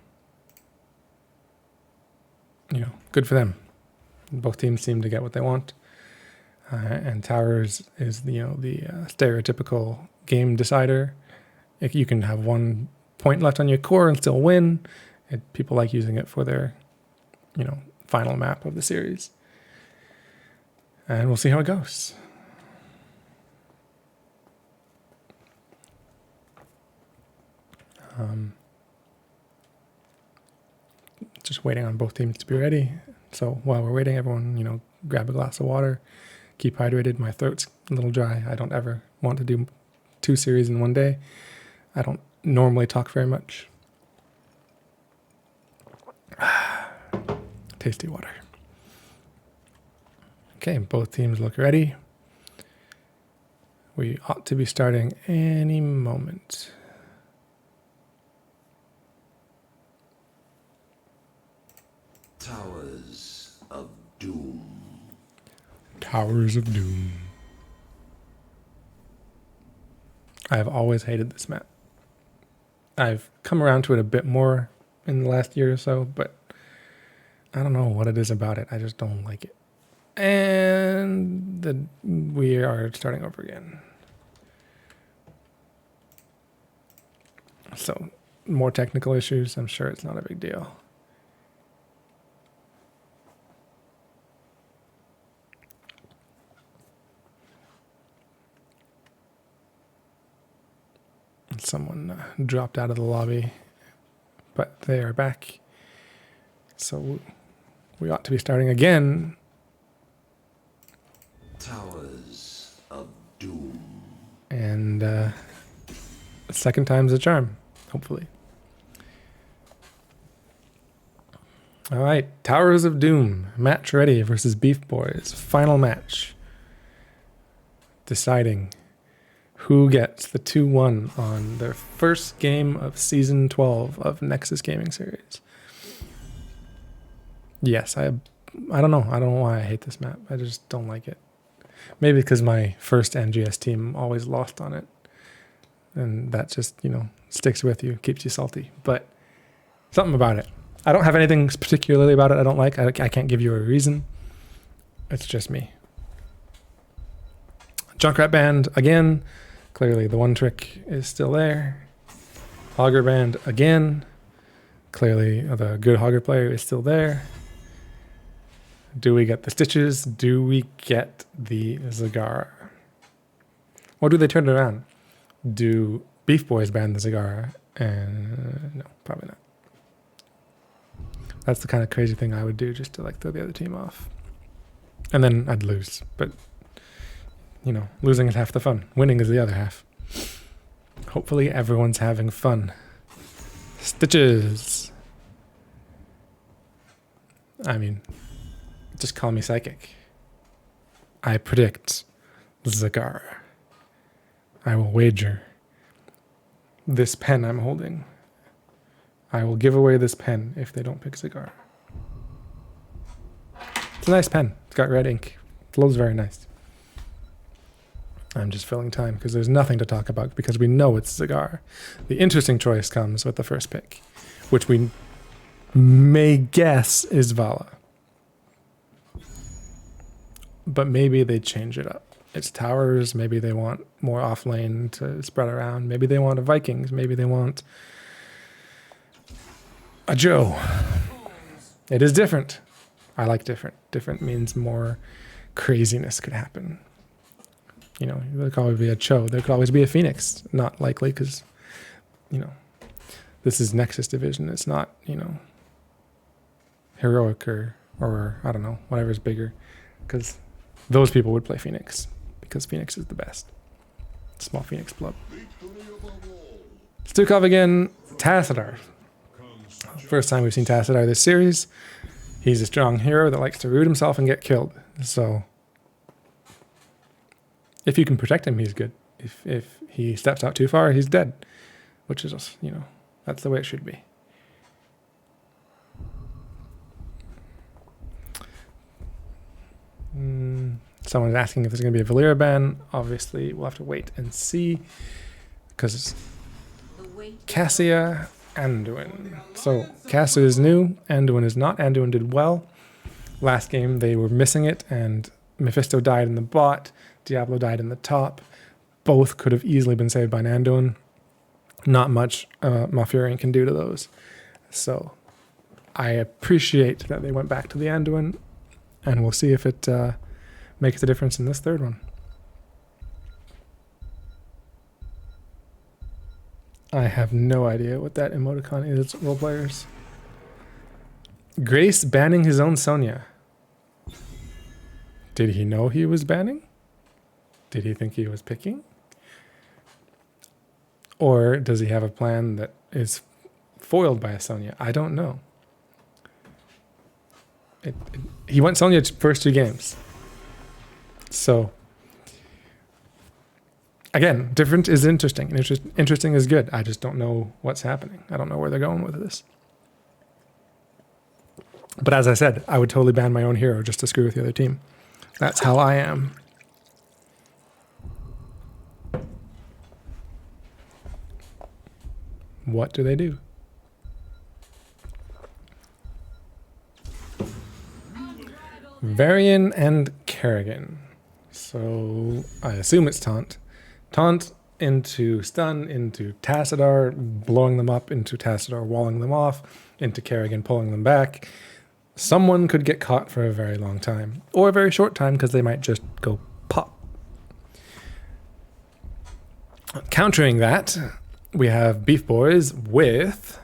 good for them. Both teams seem to get what they want. And Towers is, the stereotypical game decider. If you can have 1 point left on your core and still win, people like using it for their, final map of the series. And we'll see how it goes. Just waiting on both teams to be ready. So while we're waiting, everyone, grab a glass of water, keep hydrated. My throat's a little dry. I don't ever want to do 2 series in one day. I don't normally talk very much. Tasty water. Okay, both teams look ready. We ought to be starting any moment. Towers of Doom. Towers of Doom. I have always hated this map. I've come around to it a bit more in the last year or so, but I don't know what it is about it. I just don't like it. And we are starting over again. So, more technical issues. I'm sure it's not a big deal. Someone dropped out of the lobby, but they are back. So we ought to be starting again. Towers of Doom. And second time's a charm, hopefully. All right, Towers of Doom, match ready versus Beef Boys. Final match. Deciding who gets the 2-1 on their first game of Season 12 of Nexus Gaming Series. Yes, I don't know. I don't know why I hate this map. I just don't like it. Maybe because my first NGS team always lost on it. And that just, sticks with you, keeps you salty. But something about it. I don't have anything particularly about it I don't like. I can't give you a reason. It's just me. Junkrat Band, again. Clearly the one trick is still there. Hogger Band, again. Clearly the good Hogger player is still there. Do we get the Stitches? Do we get the Zagara? Or do they turn it around? Do Beef Boys ban the Zagara? And no, probably not. That's the kind of crazy thing I would do just to throw the other team off. And then I'd lose. But, losing is half the fun. Winning is the other half. Hopefully everyone's having fun. Stitches. Just call me psychic. I predict Zagara. I will wager this pen I'm holding. I will give away this pen if they don't pick Zagara. It's a nice pen. It's got red ink. It glows very nice. I'm just filling time because there's nothing to talk about because we know it's Zagara. The interesting choice comes with the first pick, which we may guess is Vala. But maybe they change it up. It's Towers. Maybe they want more off lane to spread around. Maybe they want a Vikings. Maybe they want a Joe. It is different. I like different. Different means more craziness could happen. There could always be a Cho. There could always be a Phoenix. Not likely because, this is Nexus Division. It's not, Heroic or I don't know, whatever's bigger. Because those people would play Phoenix. Because Phoenix is the best. Small Phoenix blood. Stukov again. Tassadar. First time we've seen Tassadar this series. He's a strong hero that likes to root himself and get killed. So if you can protect him, he's good. If he steps out too far, he's dead. Which is, that's the way it should be. Someone is asking if there's going to be a Valyria ban. Obviously, we'll have to wait and see. Because The weight Cassia, Anduin. So, Cassia is new, Anduin is not. Anduin did well. Last game, they were missing it, and Mephisto died in the bot. Diablo died in the top. Both could have easily been saved by an Anduin. Not much Malfurion can do to those. So, I appreciate that they went back to the Anduin, and we'll see if it makes a difference in this third one. I have no idea what that emoticon is, role players. Grace banning his own Sonya. Did he know he was banning? Did he think he was picking? Or does he have a plan that is foiled by a Sonya? I don't know. He went Sonya first 2 games. So, again, different is interesting. Interesting is good. I just don't know what's happening. I don't know where they're going with this. But as I said, I would totally ban my own hero just to screw with the other team. That's how I am. What do they do? Varian and Kerrigan. So I assume it's Taunt. Taunt into stun, into Tassadar, blowing them up, into Tassadar walling them off, into Kerrigan pulling them back. Someone could get caught for a very long time, or a very short time because they might just go pop. Countering that, we have Beef Boys with...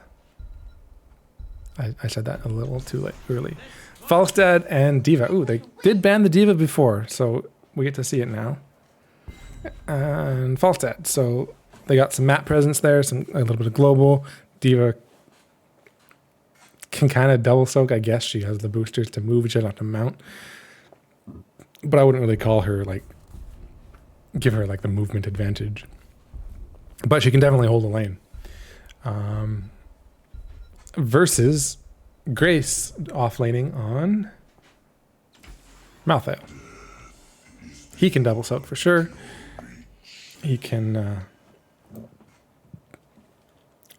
I said that a little too late, early. Falstad and Diva. Ooh, they did ban the Diva before, so we get to see it now. And Falstad. So they got some map presence there, a little bit of global. Diva can kind of double soak. I guess she has the boosters to move, she doesn't have to mount. But I wouldn't really call her, like, give her, like, the movement advantage. But she can definitely hold a lane. Versus Grace offlaning on Malthael. He can double soak for sure. He can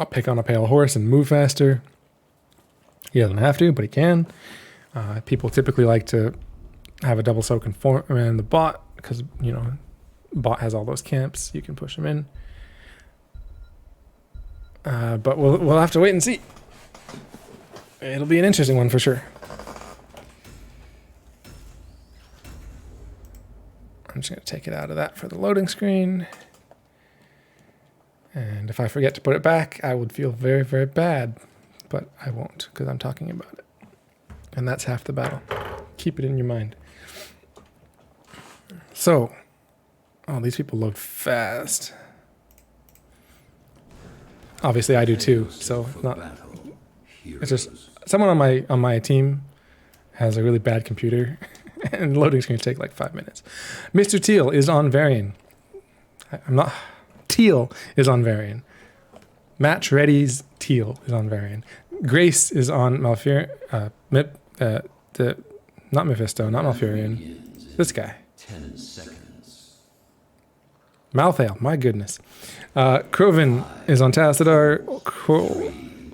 pick on a pale horse and move faster. He doesn't have to, but he can. People typically like to have a double soak in the bot because, you know, bot has all those camps. You can push him in. But we'll have to wait and see. It'll be an interesting one for sure. I'm just going to take it out of that for the loading screen. And if I forget to put it back, I would feel very, very bad. But I won't because I'm talking about it. And that's half the battle. Keep it in your mind. So, oh, these people load fast. Obviously, I do too. So it's just someone on my team has a really bad computer, and loading screens take like 5 minutes. Mr. Teal is on Varian. Teal is on Varian. Match Ready's Teal is on Varian. Grace is on Malfurion. Not Mephisto, not Malfurion. This guy. 10 seconds. Malthael, my goodness. Kroven is on Tassadar.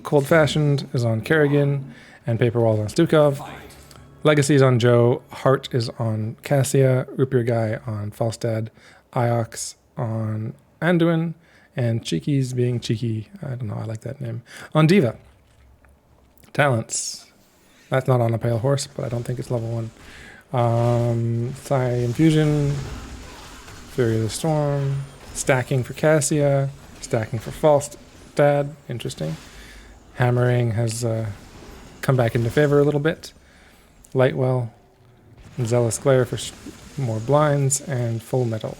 Cold Fashioned is on Kerrigan. And Paper Walls on Stukov. Legacy is on Joe. Heart is on Cassia. Rupier Guy on Falstad. Iox on Anduin. And Cheeky's being cheeky. I don't know, I like that name. On Diva. Talents. That's not on a pale horse, but I don't think it's level 1. Psi Infusion. Fury of the Storm. Stacking for Cassia. Stacking for Falstad. Interesting. Hammering has come back into favor a little bit. Lightwell. Zealous Glare for more blinds. And Full Metal.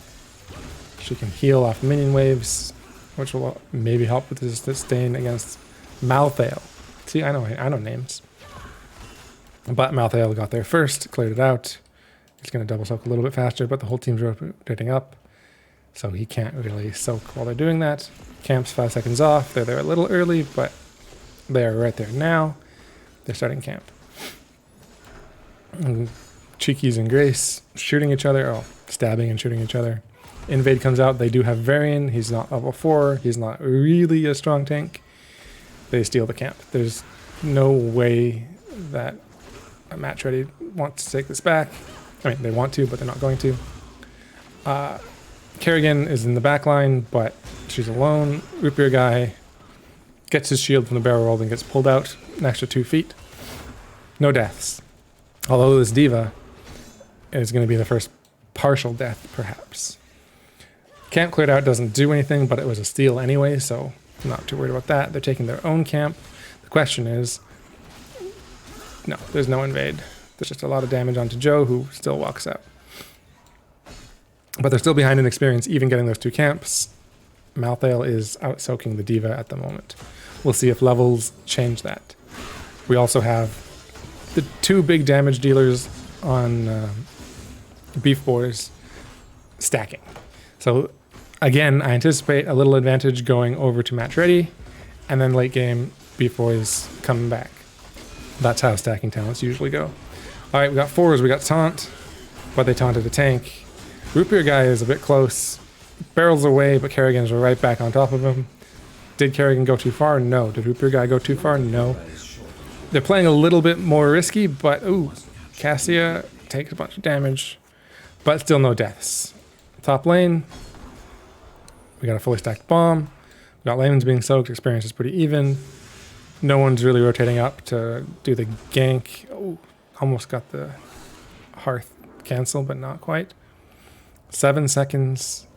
She can heal off minion waves, which will maybe help with this disdain against Malthael. See, I know names. But Malthael got there first, cleared it out. He's going to double soak a little bit faster, but the whole team's rotating up. So he can't really soak while they're doing that. Camp's 5 seconds off. They're there a little early, but they're right there now. They're starting camp. And Cheekies and Grace shooting each other. Oh, stabbing and shooting each other. Invade comes out. They do have Varian. He's not level 4. He's not really a strong tank. They steal the camp. There's no way that a match ready wants to take this back. I mean, they want to, but they're not going to. Kerrigan is in the back line, but she's alone. Root beer guy gets his shield from the barrel roll and gets pulled out an extra 2 feet. No deaths. Although this diva is going to be the first partial death, perhaps. Camp cleared out doesn't do anything, but it was a steal anyway, so I'm not too worried about that. They're taking their own camp. The question is, no, there's no invade. There's just a lot of damage onto Joe, who still walks out. But they're still behind in experience, even getting those 2 camps. Malthael is out soaking the diva at the moment. We'll see if levels change that. We also have the 2 big damage dealers on Beef Boys stacking. So again, I anticipate a little advantage going over to match ready, and then late game, Beef Boys coming back. That's how stacking talents usually go. All right, we got 4s, we got taunt, but they taunted a tank. Root beer guy is a bit close. Barrels away, but Kerrigan's right back on top of him. Did Kerrigan go too far? No. Did root beer guy go too far? No. They're playing a little bit more risky, but ooh, Cassia takes a bunch of damage, but still no deaths. Top lane, we got a fully stacked bomb. We got lanes being soaked. Experience is pretty even. No one's really rotating up to do the gank. Oh, almost got the hearth cancel, but not quite. 7 seconds.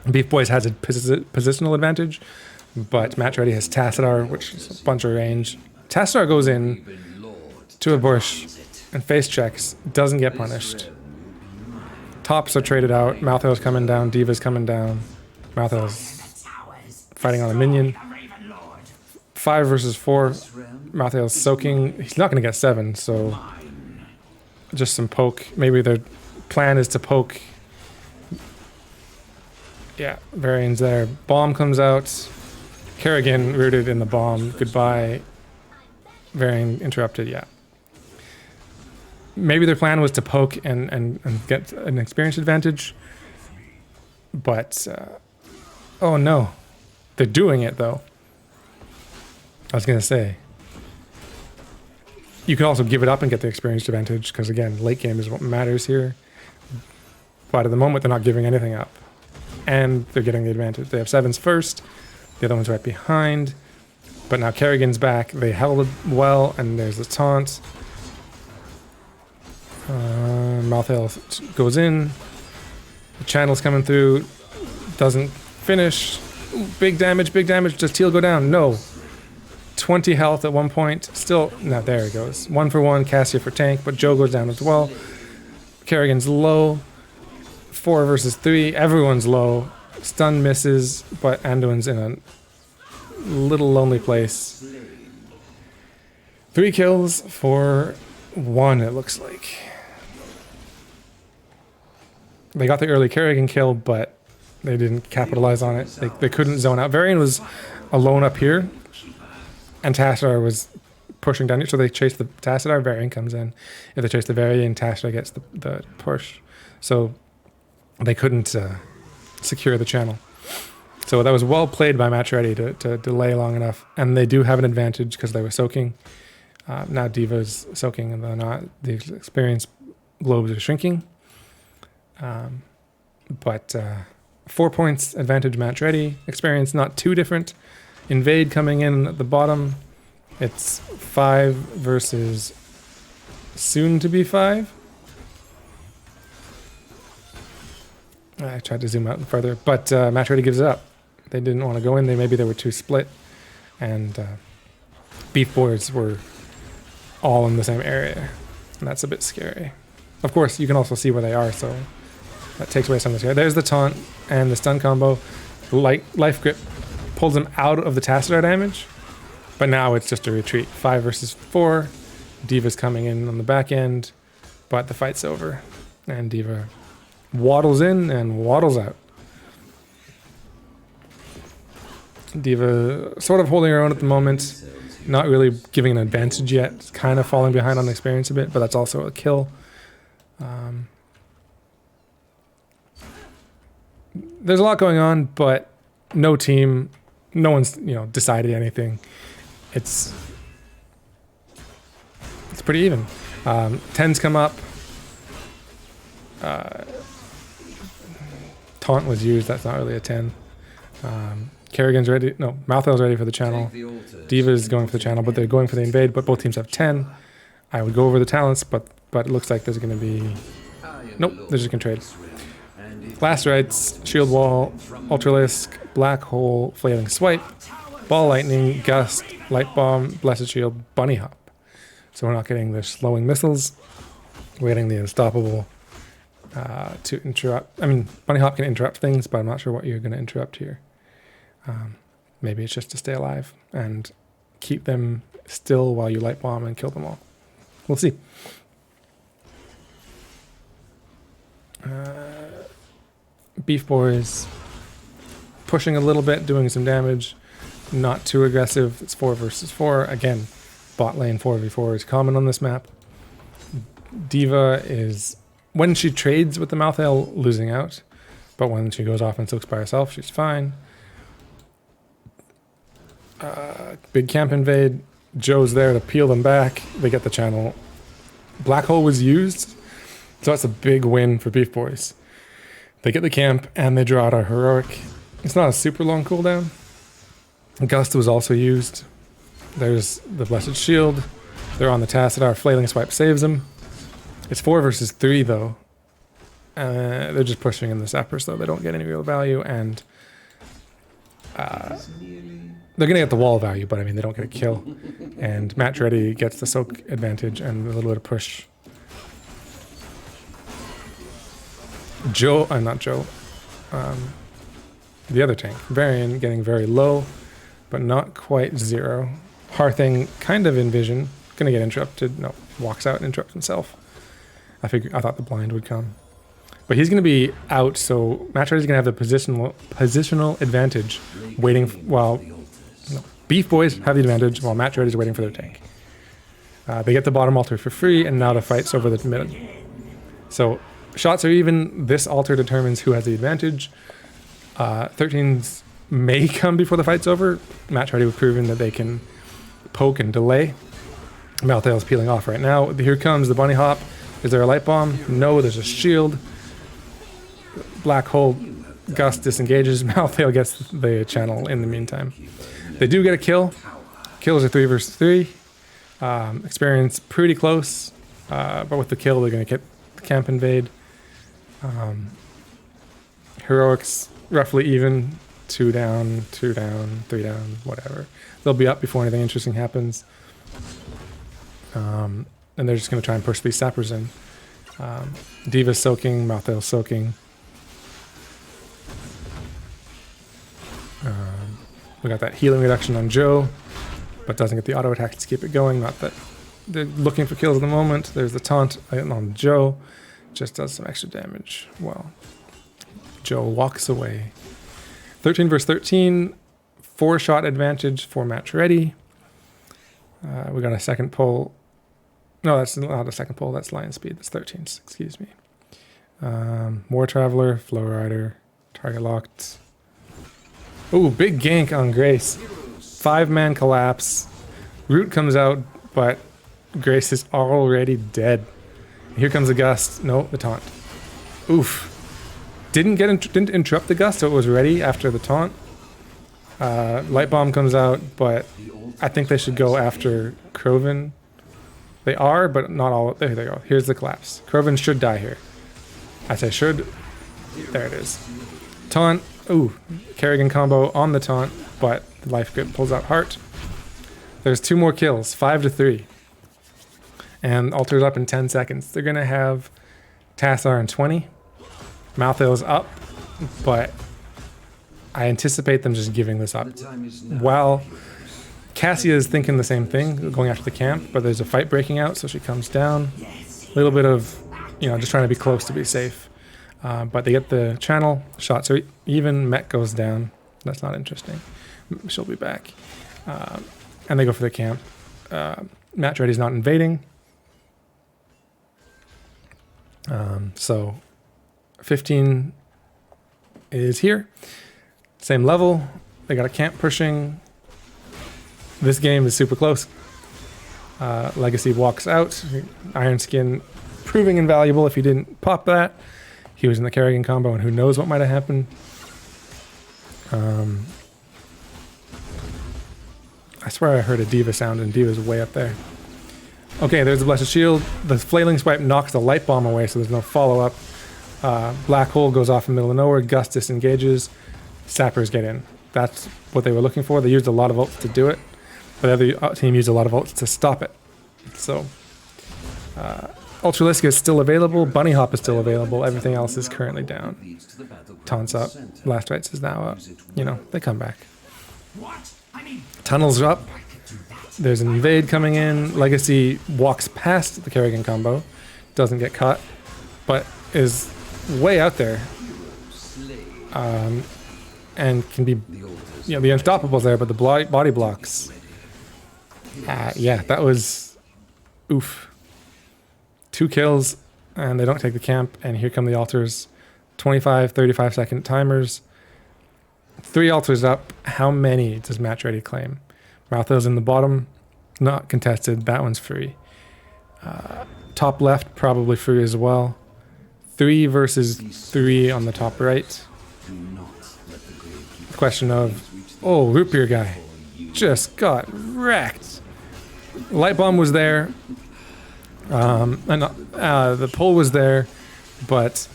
Beef Boys has a positional advantage, but Match Ready has Tassadar, which is a bunch of range. Tassadar goes in to a bush and face checks, doesn't get punished. Tops are traded out. Malthael's coming down. Diva's coming down. Malthael's fighting on a minion. 5 versus 4. Malthael's soaking. He's not going to get 7, so just some poke. Maybe their plan is to poke. Yeah, Varian's there. Bomb comes out. Kerrigan rooted in the bomb. Goodbye. Varian interrupted, yeah. Maybe their plan was to poke and get an experience advantage. But, oh no. They're doing it, though. I was going to say. You can also give it up and get the experience advantage, because, again, late game is what matters here. But at the moment, they're not giving anything up. And they're getting the advantage. They have 7s first. The other one's right behind. But now Kerrigan's back. They held it well, and there's the taunt. Malthael goes in. The channel's coming through. Doesn't finish. Ooh, big damage, big damage. Does Teal go down? No. 20 health at one point. Still, no, there he goes. 1 for 1, Cassia for tank, but Joe goes down as well. Kerrigan's low. 4 versus 3. Everyone's low. Stun misses, but Anduin's in a little lonely place. 3 kills for 1, it looks like. They got the early Kerrigan kill, but they didn't capitalize on it. They couldn't zone out. Varian was alone up here, and Tassadar was pushing down. So they chase the Tassadar, Varian comes in. If they chase the Varian, Tassadar gets the push. So they couldn't secure the channel. So that was well played by Match Ready to delay long enough. And they do have an advantage because they were soaking. Now Diva's soaking and they're not. The experience globes are shrinking. But 4 points advantage Match Ready. Experience not too different. Invade coming in at the bottom. It's 5 versus soon to be 5. I tried to zoom out further, but Match Ready gives it up. They didn't want to go in. Maybe they were too split, and Beef Boys were all in the same area, and that's a bit scary. Of course, you can also see where they are, so that takes away some of the scare. There's the taunt and the stun combo. Life Grip pulls them out of the Tassadar damage, but now it's just a retreat. 5 versus 4. Diva's coming in on the back end, but the fight's over, and Diva waddles in and waddles out. Diva sort of holding her own at the moment. Not really giving an advantage yet. It's kind of falling behind on experience a bit, but that's also a kill. There's a lot going on, but no team, no one's decided anything. It's pretty even. 10s come up. Taunt was used. That's not really a 10. Kerrigan's ready. No, Malthael's ready for the channel. Diva's going for the channel, but they're going for the invade. But both teams have 10. I would go over the talents, but it looks like there's going to be. Nope, they're just going to trade. Last rites, Shield Wall, Ultralisk, Black Hole, Flailing Swipe, Ball Lightning, Gust, Light Bomb, Blessed Shield, Bunny Hop. So we're not getting the slowing missiles. We're getting the unstoppable to interrupt. I mean, Bunny Hop can interrupt things, but I'm not sure what you're going to interrupt here. Maybe it's just to stay alive and keep them still while you Light Bomb and kill them all. We'll see. Beef Boys pushing a little bit, doing some damage. Not too aggressive. It's 4 versus 4. Again, bot lane 4v4 is common on this map. Diva is, when she trades with the Malthael, losing out. But when she goes off and soaks by herself, she's fine. Big camp invade. Joe's there to peel them back. They get the channel. Black Hole was used, so that's a big win for Beef Boys. They get the camp and they draw out a heroic. It's not a super long cooldown. Gust was also used. There's the Blessed Shield. They're on the Tassadar. Flailing Swipe saves them. It's 4 versus 3 though. They're just pushing in the Sappers though. They don't get any real value, and they're going to get the wall value, but I mean, they don't get a kill. And Match Ready gets the soak advantage and a little bit of push. Not Joe. The other tank, Varian, getting very low, but not quite 0. Hearthing kind of in vision, gonna get interrupted. No, walks out and interrupts himself. I thought the blind would come, but he's gonna be out. So Match Ready's gonna have the positional advantage, waiting while Beef Boys have the advantage while Match Ready's waiting for their tank. They get the bottom altar for free, and now the fight's over the mid. So shots are even. This altar determines who has the advantage. 13s may come before the fight's over. Match Ready have proven that they can poke and delay. Malthael's peeling off right now. Here comes the Bunny Hop. Is there a Light Bomb? No, there's a shield. Black Hole. Gust disengages. Malthael gets the channel in the meantime. They do get a kill. Kills are 3 versus 3. Experience pretty close. But with the kill, they're going to get the camp invade. Heroics roughly even. 2 down, 2 down, 3 down, whatever. They'll be up before anything interesting happens. And they're just going to try and push these Sappers in. Diva's soaking, Malthael's soaking. We got that healing reduction on Joe, but doesn't get the auto attack to keep it going. Not that they're looking for kills at the moment. There's the taunt on Joe. Just does some extra damage. Well, Joe walks away. 13 versus 13. 4-shot advantage for Match Ready. We got a second pull. No, that's not a second pull. That's Lion Speed. That's 13. Excuse me. War Traveler, Flow Rider, target locked. Ooh, big gank on Grace. 5-man collapse. Root comes out, but Grace is already dead. Here comes the Gust. No, the taunt. Oof. Didn't interrupt the Gust, so it was ready after the taunt. Light Bomb comes out, but I think they should go after Krovan. They are, but not all. There they go. Here's the collapse. Krovan should die here. I say should. There it is. Taunt. Ooh, Kerrigan combo on the taunt, but the life grip pulls out Heart. There's 2 more kills, 5 to 3. And alters up in 10 seconds. They're going to have Tassar in 20. Malthael's up, but I anticipate them just giving this up. While Cassia is thinking the same thing, going after the camp, but there's a fight breaking out, so she comes down. A little bit of, just trying to be close to be safe. But they get the channel. Shots are even. Met goes down. That's not interesting. She'll be back. and they go for the camp. Match Ready's not invading. So 15 is here. Same level. They got a camp pushing. This game is super close. Legacy walks out. Iron Skin proving invaluable if he didn't pop that. He was in the Kerrigan combo, and who knows what might have happened. I swear I heard a Diva sound, and Diva's way up there. Okay, there's the Blessed Shield. The Flailing Swipe knocks the Light Bomb away, so there's no follow-up. Black Hole goes off in the middle of nowhere. Gus disengages. Sappers get in. That's what they were looking for. They used a lot of ults to do it, but the other team used a lot of ults to stop it. So, Ultralisk is still available. Bunny Hop is still available. Everything else is currently down. Taunts up. Last Rites is now up. You know, they come back. Tunnels are up. There's an invade coming in. Legacy walks past the Kerrigan combo. Doesn't get caught, but is way out there. And can be, you know, the Unstoppable's there, but the body blocks. Yeah, that was oof. 2 kills, and they don't take the camp, and here come the altars. 25, 35-second timers. 3 altars up. How many does Match Ready claim? Malthus in the bottom, not contested. That one's free. Top left, probably free as well. 3 versus 3 on the top right. Question of, oh, Root Beer guy just got wrecked. Light Bomb was there. The pole was there, but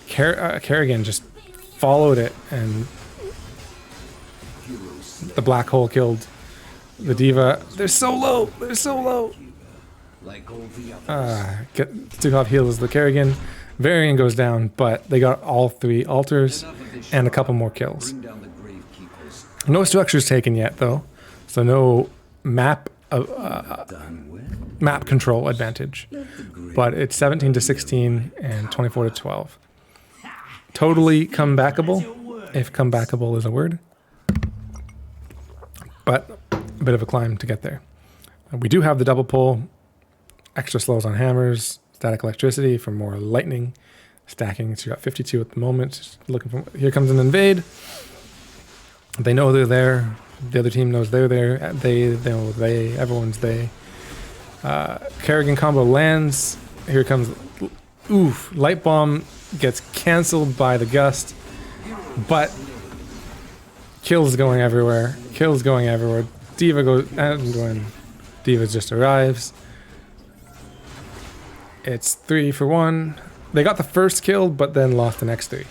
Kerrigan just followed it, and the Black Hole killed the Diva. They're so low. They're so low. Took off heals the Kerrigan. Varian goes down, but they got all 3 altars and a couple more kills. No structures taken yet, though, so no map control advantage. But it's 17-16 and 24-12. Totally comebackable, if comebackable is a word. But a bit of a climb to get there. We do have the double pull, extra slows on hammers, static electricity for more lightning, stacking. So you got 52 at the moment. Looking for, here comes an invade. They know they're there. The other team knows they're there. Everyone's they. Kerrigan combo lands. Here comes, oof, Light Bomb gets cancelled by the gust, but kills going everywhere. Kills going everywhere. Diva goes, and when Diva just arrives, it's 3 for 1. They got the first kill, but then lost the next 3.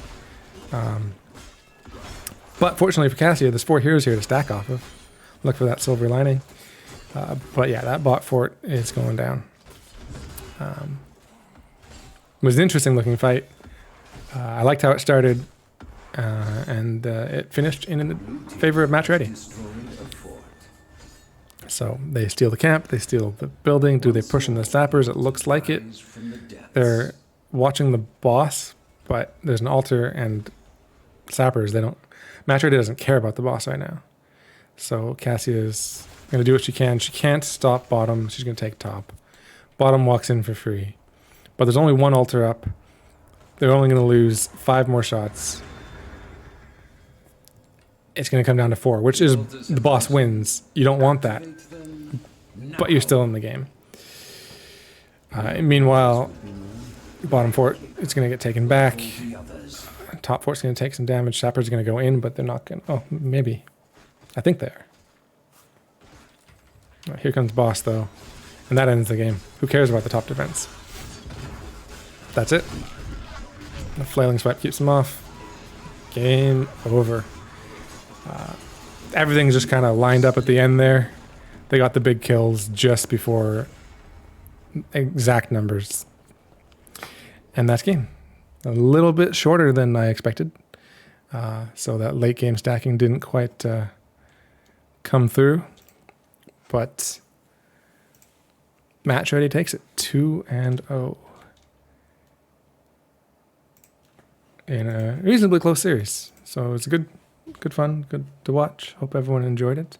But fortunately for Cassia, there's 4 heroes here to stack off of. Look for that silver lining. But yeah, that bot fort is going down. It was an interesting looking fight. I liked how it started, and it finished in favor of Match Ready. So they steal the camp, they steal the building. Do they push in the sappers? It looks like it. They're watching the boss, but there's an altar and sappers. They don't. Match Ready doesn't care about the boss right now. So Cassia's going to do what she can. She can't stop bottom. She's going to take top. Bottom walks in for free. But there's only 1 altar up. They're only going to lose 5 more shots. It's going to come down to 4, which is the boss wins. You don't want that. But you're still in the game. Meanwhile, bottom fort, it's going to get taken back. Top fort's going to take some damage. Sappers are going to go in, but they're not going to... Oh, maybe. I think they are. Here comes boss, though. And that ends the game. Who cares about the top defense? That's it. The Flailing Swipe keeps them off. Game over. Everything's just kind of lined up at the end there. They got the big kills just before exact numbers. And that's game. A little bit shorter than I expected. So that late game stacking didn't quite come through. But Match Ready takes it 2-0 in a reasonably close series. So it's good fun, good to watch. Hope everyone enjoyed it.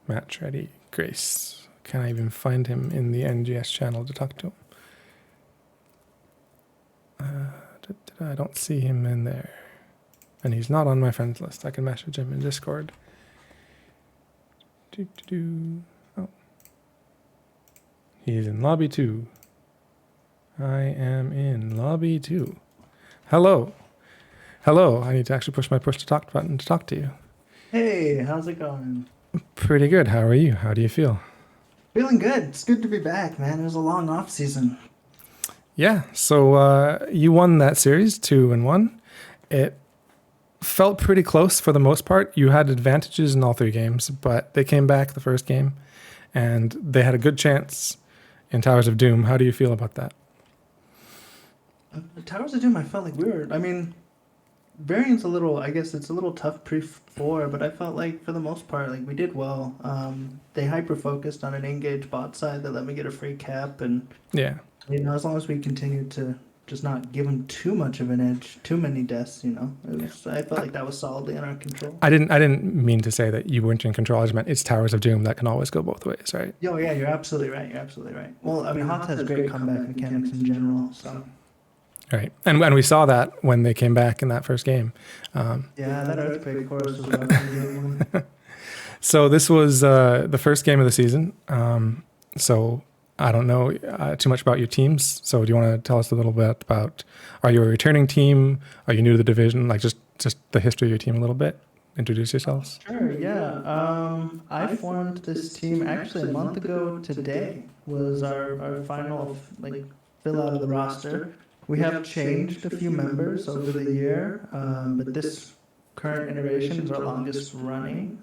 Match ready. Grace. Can I even find him in the NGS channel to talk to him? I don't see him in there. And he's not on my friends list. I can message him in Discord. Oh. He's in lobby 2. I am in lobby 2. Hello. Hello. I need to actually push my push to talk button to talk to you. Hey, how's it going? Pretty good. How are you? How do you feel? Feeling good. It's good to be back, man. It was a long off season. Yeah. So you won that series 2-1. It felt pretty close for the most part. You had advantages in all 3 games, but they came back the first game, and they had a good chance in Towers of Doom. How do you feel about that? The Towers of Doom, I felt like Variant's I guess it's a little tough pre-4, but I felt like for the most part, like we did well. They hyper-focused on an engaged bot side that let me get a free cap, and Yeah. as long as we continued to just not give them too much of an edge, too many deaths, I felt like that was solidly in our control. I didn't mean to say that you weren't in control. I just meant it's Towers of Doom that can always go both ways, right? Oh, yeah, you're absolutely right. You're absolutely right. Well, I mean, Hoth has great comeback mechanics in general, so... Right. And we saw that when they came back in that first game. Yeah, that earthquake chorus was rough. So this was the first game of the season. So I don't know too much about your teams. So do you want to tell us a little bit about, are you a returning team? Are you new to the division? Like just the history of your team a little bit. Introduce yourselves. Sure, yeah. I formed this team actually a month ago today was our final fill out of the roster. We have changed a few members over the year, but this current iteration is our longest running,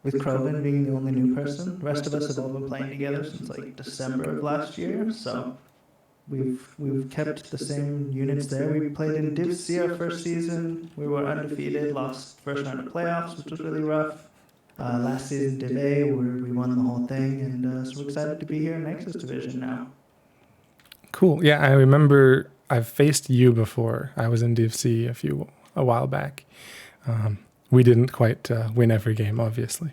with Kroven being the only new person. The rest of us have all been playing together since December of last year, so we've kept the same units there. We played in Div C our first season. We were undefeated, lost first round of playoffs, which was really rough. Last season Div A, where we won the whole thing, and so we're excited to be here in Nexus Division now. Cool. Yeah, I remember I've faced you before. I was in Div C a while back. We didn't quite win every game, obviously.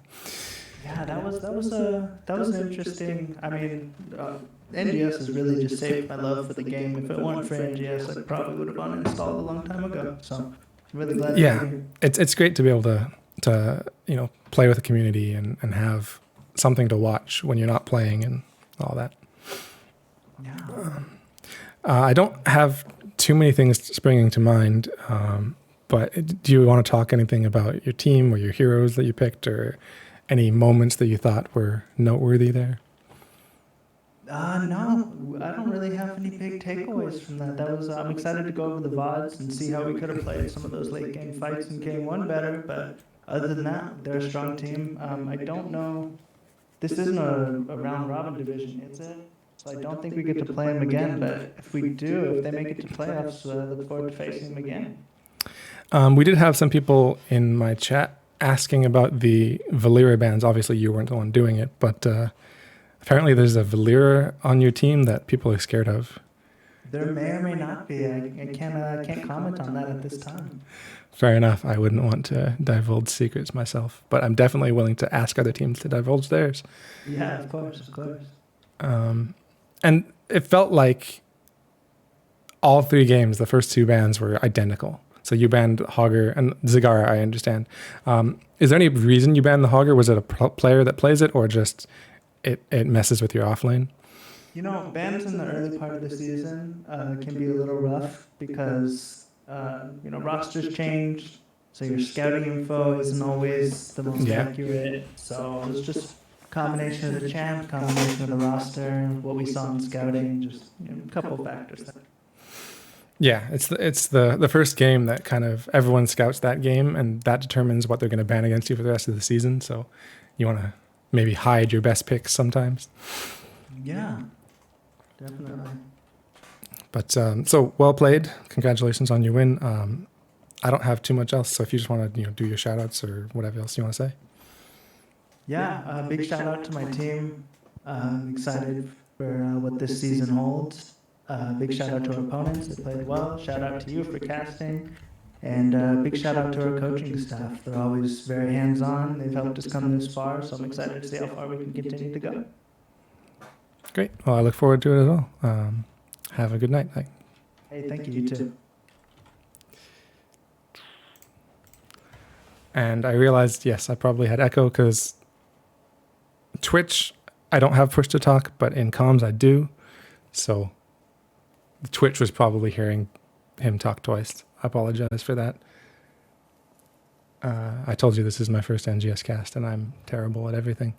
Yeah, that was interesting. I mean, NGS has really just saved my love for the game. If it weren't for NGS, I probably would have uninstalled a long time ago. So I'm really glad. Yeah, it's great to be able to play with the community and have something to watch when you're not playing and all that. Yeah. I don't have too many things springing to mind, but do you want to talk anything about your team or your heroes that you picked, or any moments that you thought were noteworthy there? No, I don't really have any big takeaways from that. I'm excited to go over the VODs and see how we could have played some of those late game fights in game 1 better, but other than that, they're a strong team. I don't know, this isn't a round robin division, is it? So I don't think we get to play them again, but if we do, if they make it to playoffs, I look forward to facing them again. We did have some people in my chat asking about the Valera bans. Obviously, you weren't the one doing it, but apparently there's a Valera on your team that people are scared of. There may or may not be. I can't comment on that at this time. Fair enough. I wouldn't want to divulge secrets myself, but I'm definitely willing to ask other teams to divulge theirs. Yeah, of course. And it felt like all 3 games, the first 2 bans were identical. So you banned Hogger and Zagara, I understand. Is there any reason you banned the Hogger? Was it a player that plays it, or just it messes with your offlane? Bans in the early part of the season can be a little rough because, rosters change, so your scouting info isn't always the most accurate. So it's just combination of the champ, combination of the roster, what we saw in scouting, just a couple of factors there. Yeah, it's the first game that kind of everyone scouts that game, and that determines what they're going to ban against you for the rest of the season. So you want to maybe hide your best picks sometimes. Yeah, definitely. But so well played. Congratulations on your win. I don't have too much else, so if you just want to do your shout outs or whatever else you want to say. Yeah, big shout out to my team. I'm excited for what this season holds. Big shout out to our opponents. They played well. Shout out to you for casting. And big shout out to our coaching staff. They're always very hands-on. They've helped us come this far, so I'm excited to see how far we can continue to go. Great. Well, I look forward to it as well. Have a good night. Bye. Hey, thank you. You too. And I realized, yes, I probably had echo because Twitch, I don't have push to talk, but in comms I do. So Twitch was probably hearing him talk twice. I apologize for that. I told you this is my first NGS cast and I'm terrible at everything.